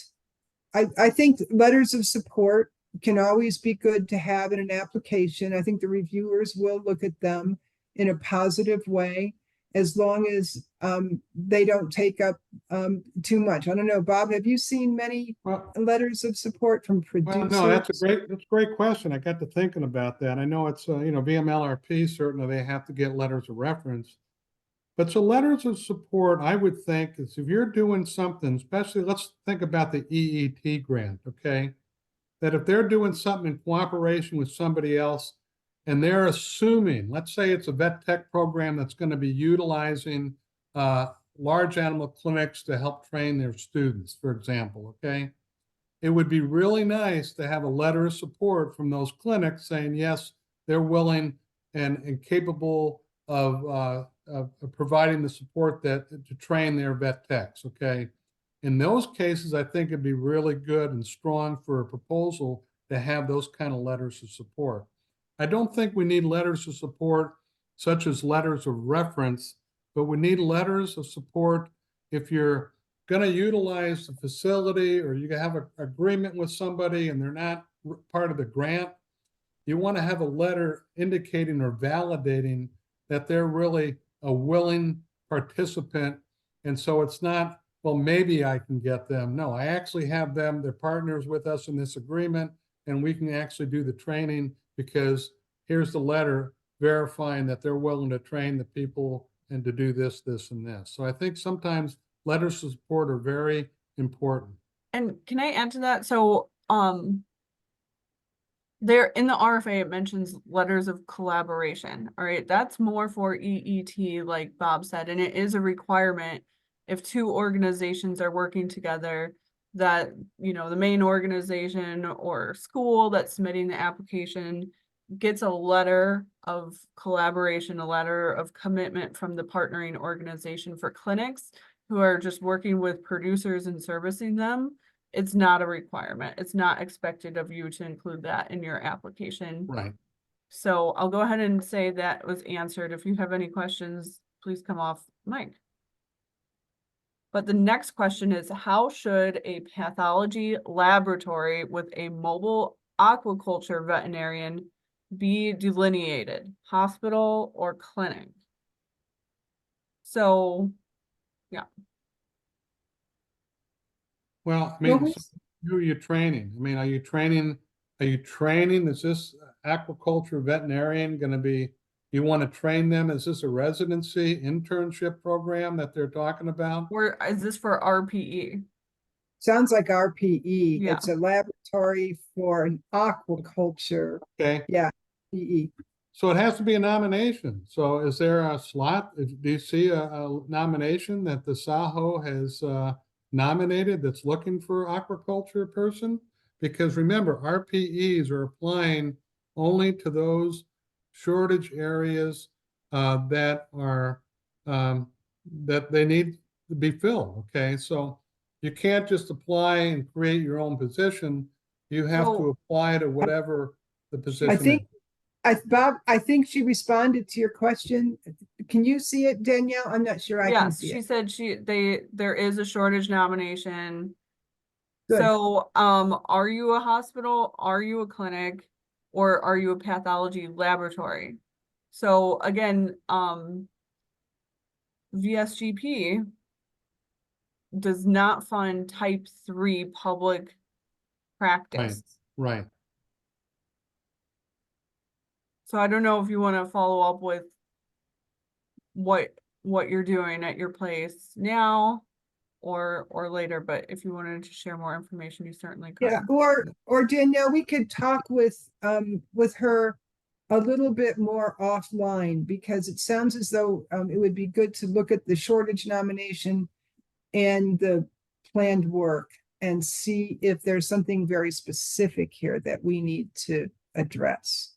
I think letters of support can always be good to have in an application. I think the reviewers will look at them in a positive way, as long as they don't take up too much. I don't know, Bob, have you seen many letters of support from producers? Well, no, that's a great question. I got to thinking about that. I know it's VMLRP, certainly they have to get letters of reference. But so letters of support, I would think, is if you're doing something, especially let's think about the EET grant, okay? That if they're doing something in cooperation with somebody else, and they're assuming, let's say it's a vet tech program that's going to be utilizing large animal clinics to help train their students, for example, okay? It would be really nice to have a letter of support from those clinics saying, yes, they're willing and capable of providing the support to train their vet techs, okay? In those cases, I think it'd be really good and strong for a proposal to have those kind of letters of support. I don't think we need letters of support such as letters of reference, but we need letters of support if you're going to utilize the facility or you have an agreement with somebody and they're not part of the grant. You want to have a letter indicating or validating that they're really a willing participant. And so it's not, well, maybe I can get them. No, I actually have them. They're partners with us in this agreement, and we can actually do the training because here's the letter verifying that they're willing to train the people and to do this, this, and this. So I think sometimes letters of support are very important. And can I add to that? So, there in the RFA, it mentions letters of collaboration. All right, that's more for EET, like Bob said, and it is a requirement if two organizations are working together that, you know, the main organization or school that's submitting the application gets a letter of collaboration, a letter of commitment from the partnering organization. For clinics who are just working with producers and servicing them, it's not a requirement. It's not expected of you to include that in your application. Right. So I'll go ahead and say that was answered. If you have any questions, please come off mic. But the next question is, how should a pathology laboratory with a mobile aquaculture veterinarian be delineated, hospital or clinic? So, yeah. Well, I mean, Well, so who are you training? I mean, are you training, is this aquaculture veterinarian going to be, you want to train them? Is this a residency internship program that they're talking about? Or is this for RPE? sounds like RPE. Yeah. It's a laboratory for an aquaculture. Okay. Yeah, PE. So it has to be a nomination. So is there a slot? Do you see a nomination that the SAHO has nominated that's looking for aquaculture person? Because remember, RPEs are applying only to those shortage areas that are that they need to be filled. Okay, so you can't just apply and create your own position. You have to So- apply to whatever the position I think, is. Bob, I think she responded to your question. Can you see it, Danielle? I'm not sure I can Yes, see she it. said there is a shortage nomination. Good. So, are you a hospital? Are you a clinic? Or are you a pathology laboratory? So again, VSGP does not fund type 3 public practice. Right. So I don't know if you want to follow up with what you're doing at your place now or later, but if you wanted to share more information, you certainly could. Yeah, or Danielle, we could talk with her a little bit more offline, because it sounds as though it would be good to look at the shortage nomination and the planned work and see if there's something very specific here that we need to address.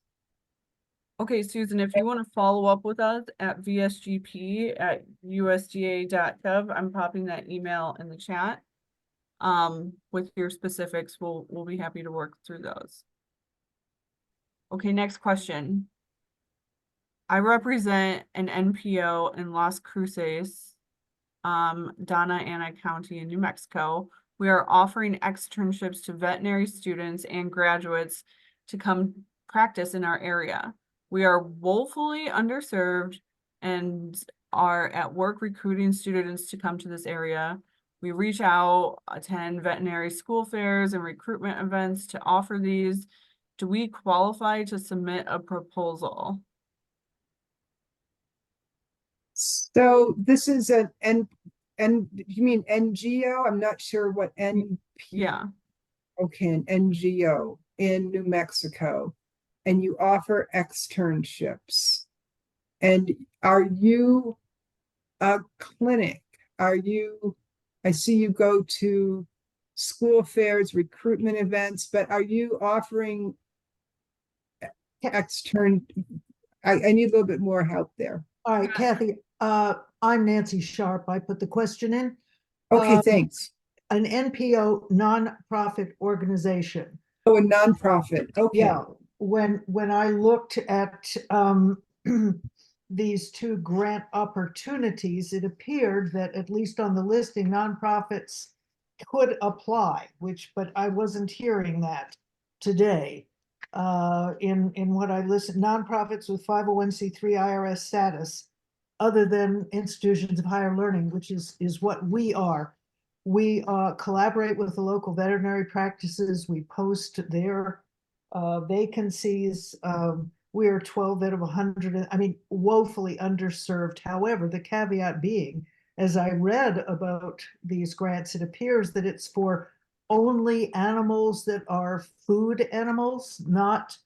Okay, Susan, if you want to follow up with us at vsgp@usda.gov, I'm popping that email in the chat. With your specifics, we'll be happy to work through those. Okay, next question. I represent an NPO in Las Cruces, Donna Ana County in New Mexico. We are offering externships to veterinary students and graduates to come practice in our area. We are woefully underserved and are at work recruiting students to come to this area. We reach out, attend veterinary school fairs and recruitment events to offer these. Do we qualify to submit a proposal? So this is an you mean NGO? I'm not sure what NP. Yeah. Okay, an NGO in New Mexico, and you offer externships. And are you a clinic? Are you, I see you go to school fairs, recruitment events, but are you offering extern? I need a little bit more help there. All right, Kathy, I'm Nancy Sharp. I put the question in. Okay, thanks. An NPO nonprofit organization. Oh, a nonprofit. Okay. Yeah, when I looked at these two grant opportunities, it appeared that at least on the listing, nonprofits could apply, but I wasn't hearing that today. In what I listened, nonprofits with 501c3 IRS status, other than institutions of higher learning, which is what we are. We collaborate with the local veterinary practices. We post their vacancies. We're 12 out of 100, I mean, woefully underserved. However, the caveat being, as I read about these grants, it appears that it's for only animals that are food animals, not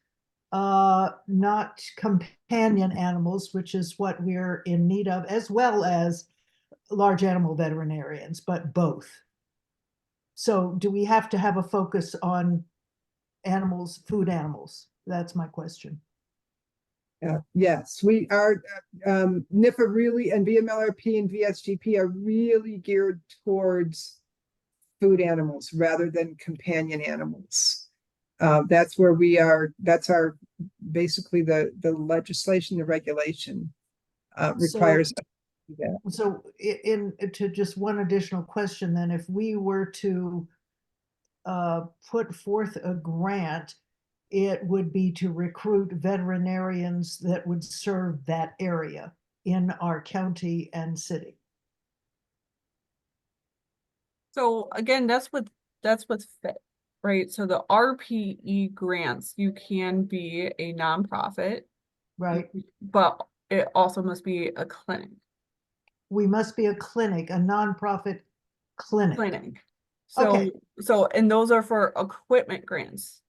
companion animals, which is what we're in need of, as well as large animal veterinarians, but both. So do we have to have a focus on animals, food animals? That's my question. Yes, we are, NIFA really, and VMLRP and VSGP are really geared towards food animals rather than companion animals. That's where we are, that's our, basically the legislation, the regulation requires us to do that. So to just one additional question, then, if we were to put forth a grant, it would be to recruit veterinarians that would serve that area in our county and city. So again, that's what's fit, right? So the RPE grants, you can be a nonprofit, Right? but it also must be a clinic. We must be a clinic, a nonprofit clinic. So, and those are for equipment grants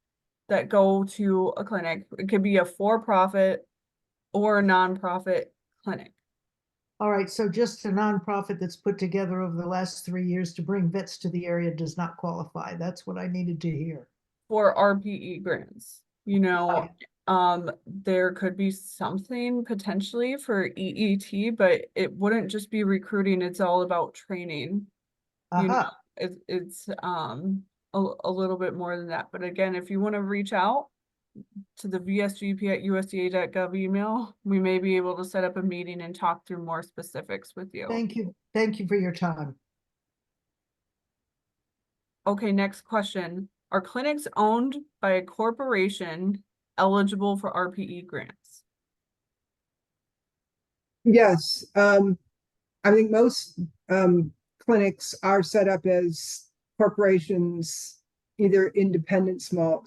that go to a clinic. It could be a for-profit or a nonprofit clinic. All right, so just a nonprofit that's put together over the last 3 years to bring vets to the area does not qualify. That's what I needed to hear. For RPE grants, there could be something potentially for EET, but it wouldn't just be recruiting. It's all about training. Aha. It's a little bit more than that. But again, if you want to reach out to the vsgp@usda.gov email, we may be able to set up a meeting and talk through more specifics with you. Thank you. Thank you for your time. Okay, next question. Are clinics owned by a corporation eligible for RPE grants? Yes, I think most clinics are set up as corporations, either independent, small,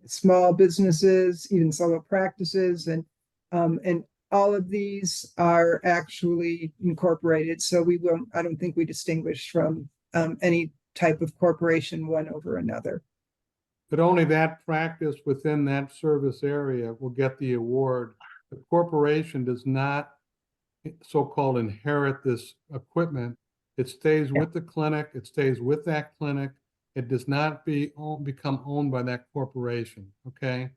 small businesses, even solo practices, and all of these are actually incorporated. So I don't think we distinguish from any type of corporation one over another. But only that practice within that service area will get the award. The corporation does not so-called inherit this equipment. It stays with the clinic. It stays with that clinic. It does not become owned by that corporation, okay?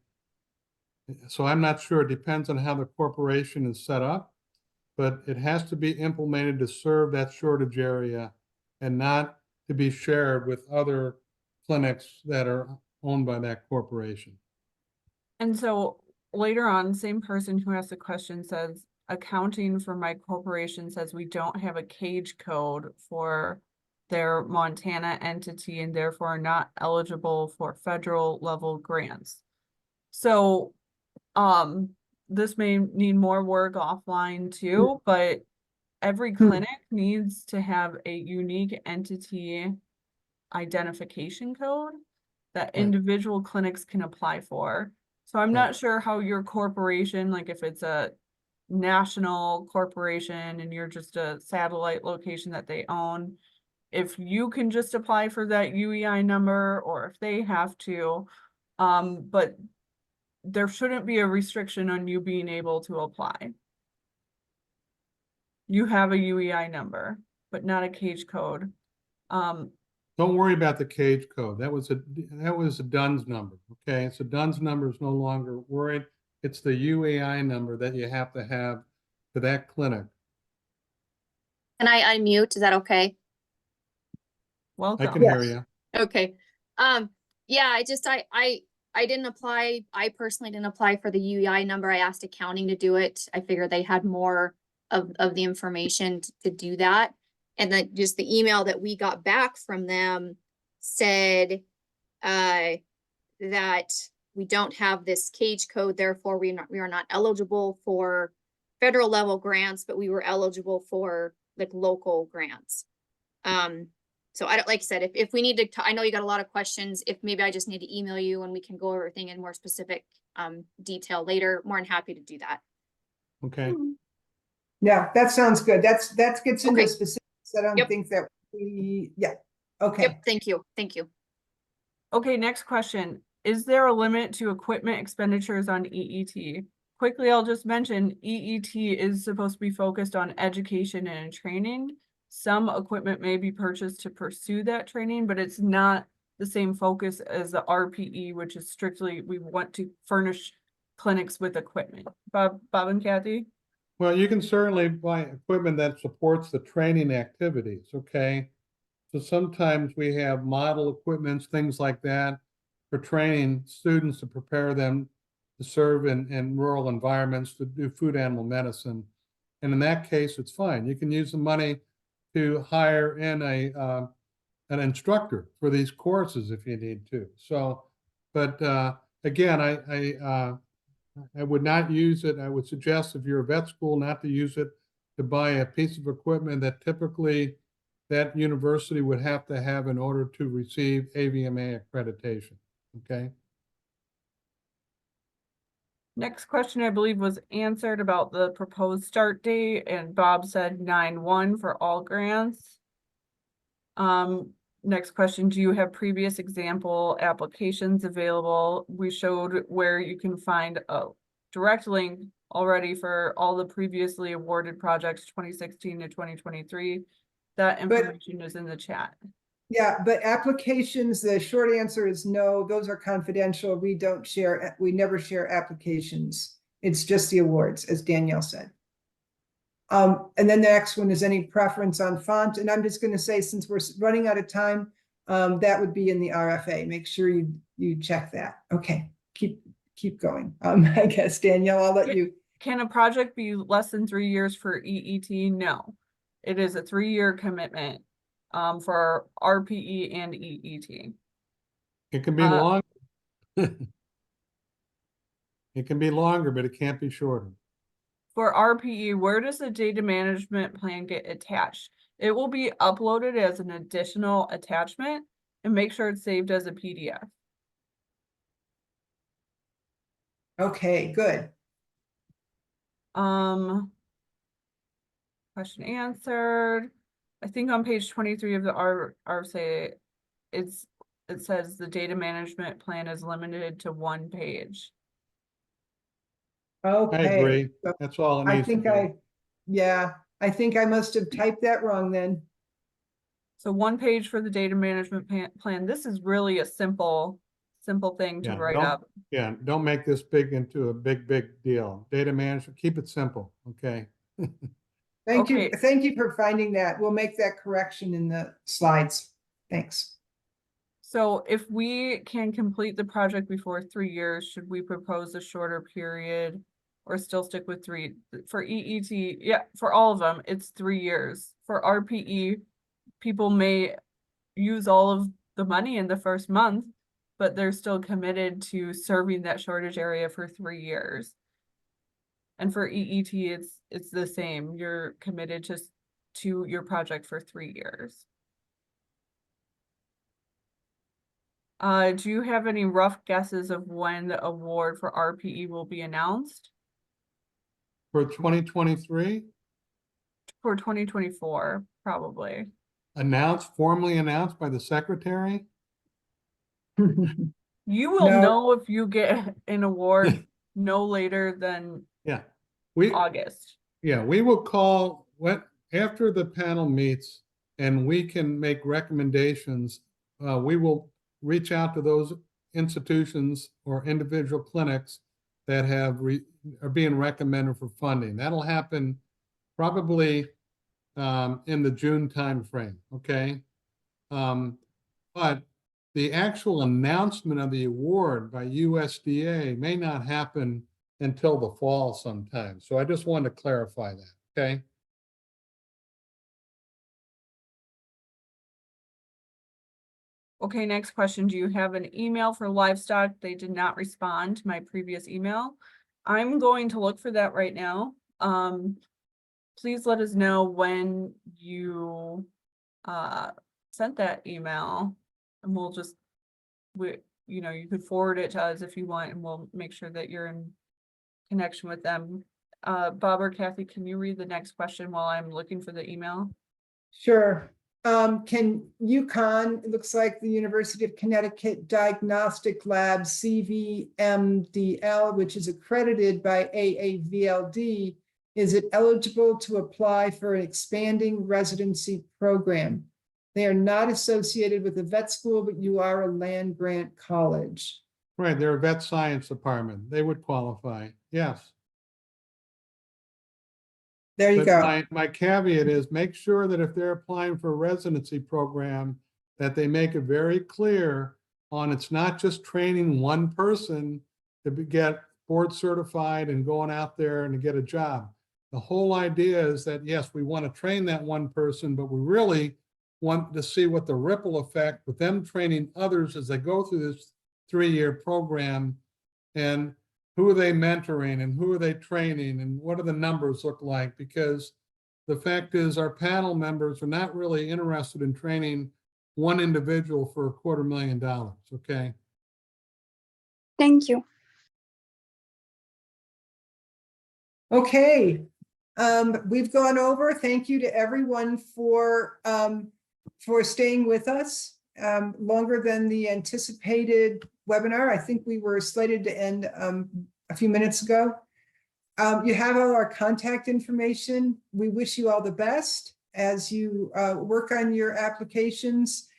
So I'm not sure. It depends on how the corporation is set up, but it has to be implemented to serve that shortage area and not to be shared with other clinics that are owned by that corporation. And so later on, same person who asked the question says, accounting for my corporation says we don't have a cage code for their Montana entity and therefore are not eligible for federal level grants. So, this may need more work offline too, but every clinic needs to have a unique entity identification code that individual clinics can apply for. So I'm not sure how your corporation, like if it's a national corporation and you're just a satellite location that they own, if you can just apply for that UEI number or if they have to, but there shouldn't be a restriction on you being able to apply. You have a UEI number, but not a cage code. Don't worry about the cage code. That was a DUNS number. Okay, so DUNS number is no longer worried. It's the UEI number that you have to have for that clinic. Can I unmute? Is that okay? Welcome. I can hear you. Okay. Yeah, I didn't apply. I personally didn't apply for the UEI number. I asked accounting to do it. I figured they had more of the information to do that. And then just the email that we got back from them said that we don't have this cage code, therefore we are not eligible for federal level grants, but we were eligible for like local grants. So I don't, like I said, if we need to, I know you got a lot of questions, if maybe I just need to email you and we can go over everything in more specific detail later, more than happy to do that. Okay, Yeah, that sounds good. That gets into Okay. specifics. I don't Yep. think that yeah. Okay. Yep, thank you, thank you. Okay, next question. Is there a limit to equipment expenditures on EET? Quickly, I'll just mention EET is supposed to be focused on education and training. Some equipment may be purchased to pursue that training, but it's not the same focus as the RPE, which is strictly, we want to furnish clinics with equipment. Bob and Kathy? well, you can certainly buy equipment that supports the training activities, okay? So sometimes we have model equipments, things like that, for training students to prepare them to serve in rural environments, to do food animal medicine. And in that case, it's fine. You can use the money to hire in an instructor for these courses if you need to. So, but again, I would not use it. I would suggest if you're a vet school not to use it to buy a piece of equipment that typically that university would have to have in order to receive AVMA accreditation, okay? Next question, I believe, was answered about the proposed start date, and Bob said 9/1 for all grants. Next question, do you have previous example applications available? We showed where you can find a direct link already for all the previously awarded projects, 2016 to 2023. That information is in the chat. Yeah, but applications, the short answer is no, those are confidential. We never share applications. It's just the awards, as Danielle said. And then the next one is any preference on font. And I'm just going to say, since we're running out of time, that would be in the RFA. Make sure you check that. Okay, keep going. I guess, Danielle, I'll let you. Can a project be less than 3 years for EET? No, it is a 3-year commitment for RPE and EET. It can be long. It can be longer, but it can't be shorter. For RPE, where does the data management plan get attached? It will be uploaded as an additional attachment, and make sure it's saved as a PDF. Okay, good. Question answered. I think on page 23 of the RSA, it says the data management plan is limited to 1 page. Okay. I agree. So That's all it I needs to think be. I think I must have typed that wrong then. So 1 page for the data management plan. This is really a simple thing to write up. Yeah, don't make this big into a big deal. Data management, keep it simple, okay? Thank you. Okay. Thank you for finding that. We'll make that correction in the slides. Thanks. So if we can complete the project before 3 years, should we propose a shorter period or still stick with 3? For EET, yeah, for all of them, it's 3 years. For RPE, people may use all of the money in the first month, but they're still committed to serving that shortage area for 3 years. And for EET, it's the same. You're committed to your project for 3 years. Do you have any rough guesses of when the award for RPE will be announced? For 2023, For 2024, probably. formally announced by the secretary? You will No. know if you get an award no later than Yeah, August. yeah, we will call after the panel meets and we can make recommendations. We will reach out to those institutions or individual clinics that are being recommended for funding. That'll happen probably in the June timeframe, okay? But the actual announcement of the award by USDA may not happen until the fall sometime. So I just wanted to clarify that, okay? Okay, next question. Do you have an email for livestock? They did not respond to my previous email. I'm going to look for that right now. Please let us know when you sent that email, and we'll just, you could forward it to us if you want, and we'll make sure that you're in connection with them. Bob or Kathy, can you read the next question while I'm looking for the email? Sure. Can UConn, it looks like the University of Connecticut Diagnostic Lab, CVMDL, which is accredited by AAVLD, is it eligible to apply for an expanding residency program? They are not associated with a vet school, but you are a land grant college. Right, they're a vet science department. They would qualify, yes. There you But go. my caveat is make sure that if they're applying for a residency program, that they make it very clear on it's not just training one person to get board certified and going out there and to get a job. The whole idea is that, yes, we want to train that one person, but we really want to see what the ripple effect with them training others as they go through this 3-year program, and who are they mentoring and who are they training and what do the numbers look like? Because the fact is our panel members are not really interested in training one individual for $250,000, okay? Thank you. Okay. We've gone over. Thank you to everyone for staying with us longer than the anticipated webinar. I think we were slated to end a few minutes ago. You have all our contact information. We wish you all the best as you work on your applications.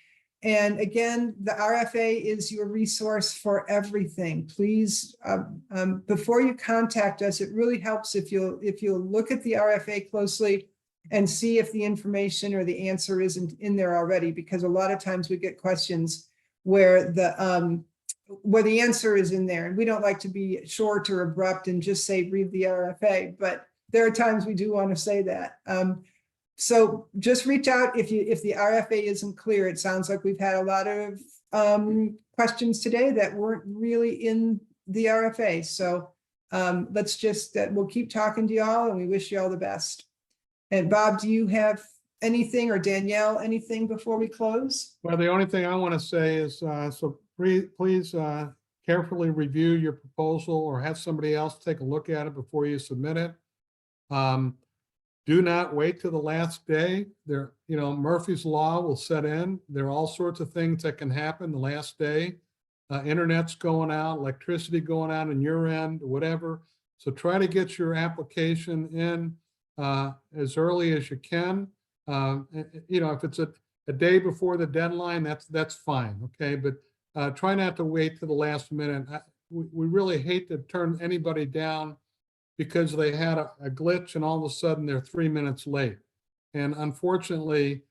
And again, the RFA is your resource for everything. Please, before you contact us, it really helps if you'll look at the RFA closely and see if the information or the answer isn't in there already, because a lot of times we get questions where the answer is in there, and we don't like to be short or abrupt and just say read the RFA, but there are times we do want to say that. So just reach out if the RFA isn't clear. It sounds like we've had a lot of questions today that weren't really in the RFA. So let's just, we'll keep talking to y'all, and we wish you all the best. And Bob, do you have anything, or Danielle, anything before we close? Well, the only thing I want to say is, so please carefully review your proposal or have somebody else take a look at it before you submit it. Do not wait till the last day. Murphy's Law will set in. There are all sorts of things that can happen the last day. Internet's going out, electricity going out on your end, whatever. So try to get your application in as early as you can. If it's a day before the deadline, that's fine, okay? But try not to wait to the last minute. We really hate to turn anybody down because they had a glitch and all of a sudden they're 3 minutes late. And unfortunately,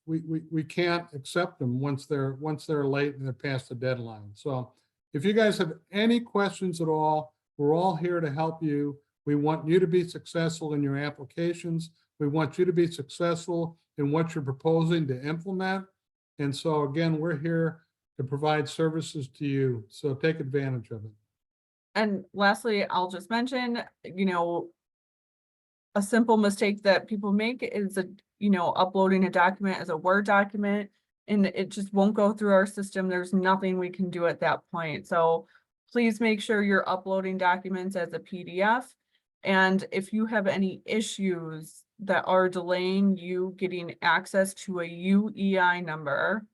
we can't accept them once they're late and they're past the deadline. So if you guys have any questions at all, we're all here to help you. We want you to be successful in your applications. We want you to be successful in what you're proposing to implement. And so again, we're here to provide services to you. So take advantage of it. And lastly, I'll just mention, a simple mistake that people make is uploading a document as a Word document, and it just won't go through our system. There's nothing we can do at that point. So please make sure you're uploading documents as a PDF. And if you have any issues that are delaying you getting access to a UEI number,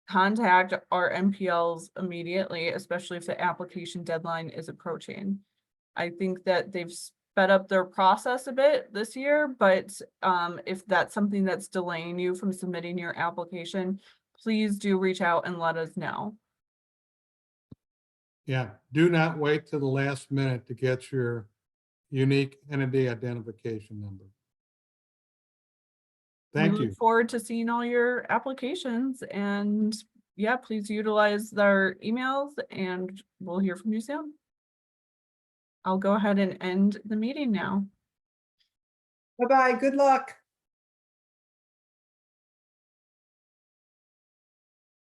contact our MPLs immediately, especially if the application deadline is approaching. I think that they've sped up their process a bit this year, but if that's something that's delaying you from submitting your application, please do reach out and let us know. Yeah, do not wait till the last minute to get your unique entity identification number. Thank We you. look forward to seeing all your applications, and yeah, please utilize their emails and we'll hear from you soon. I'll go ahead and end the meeting now. Bye-bye. Good luck.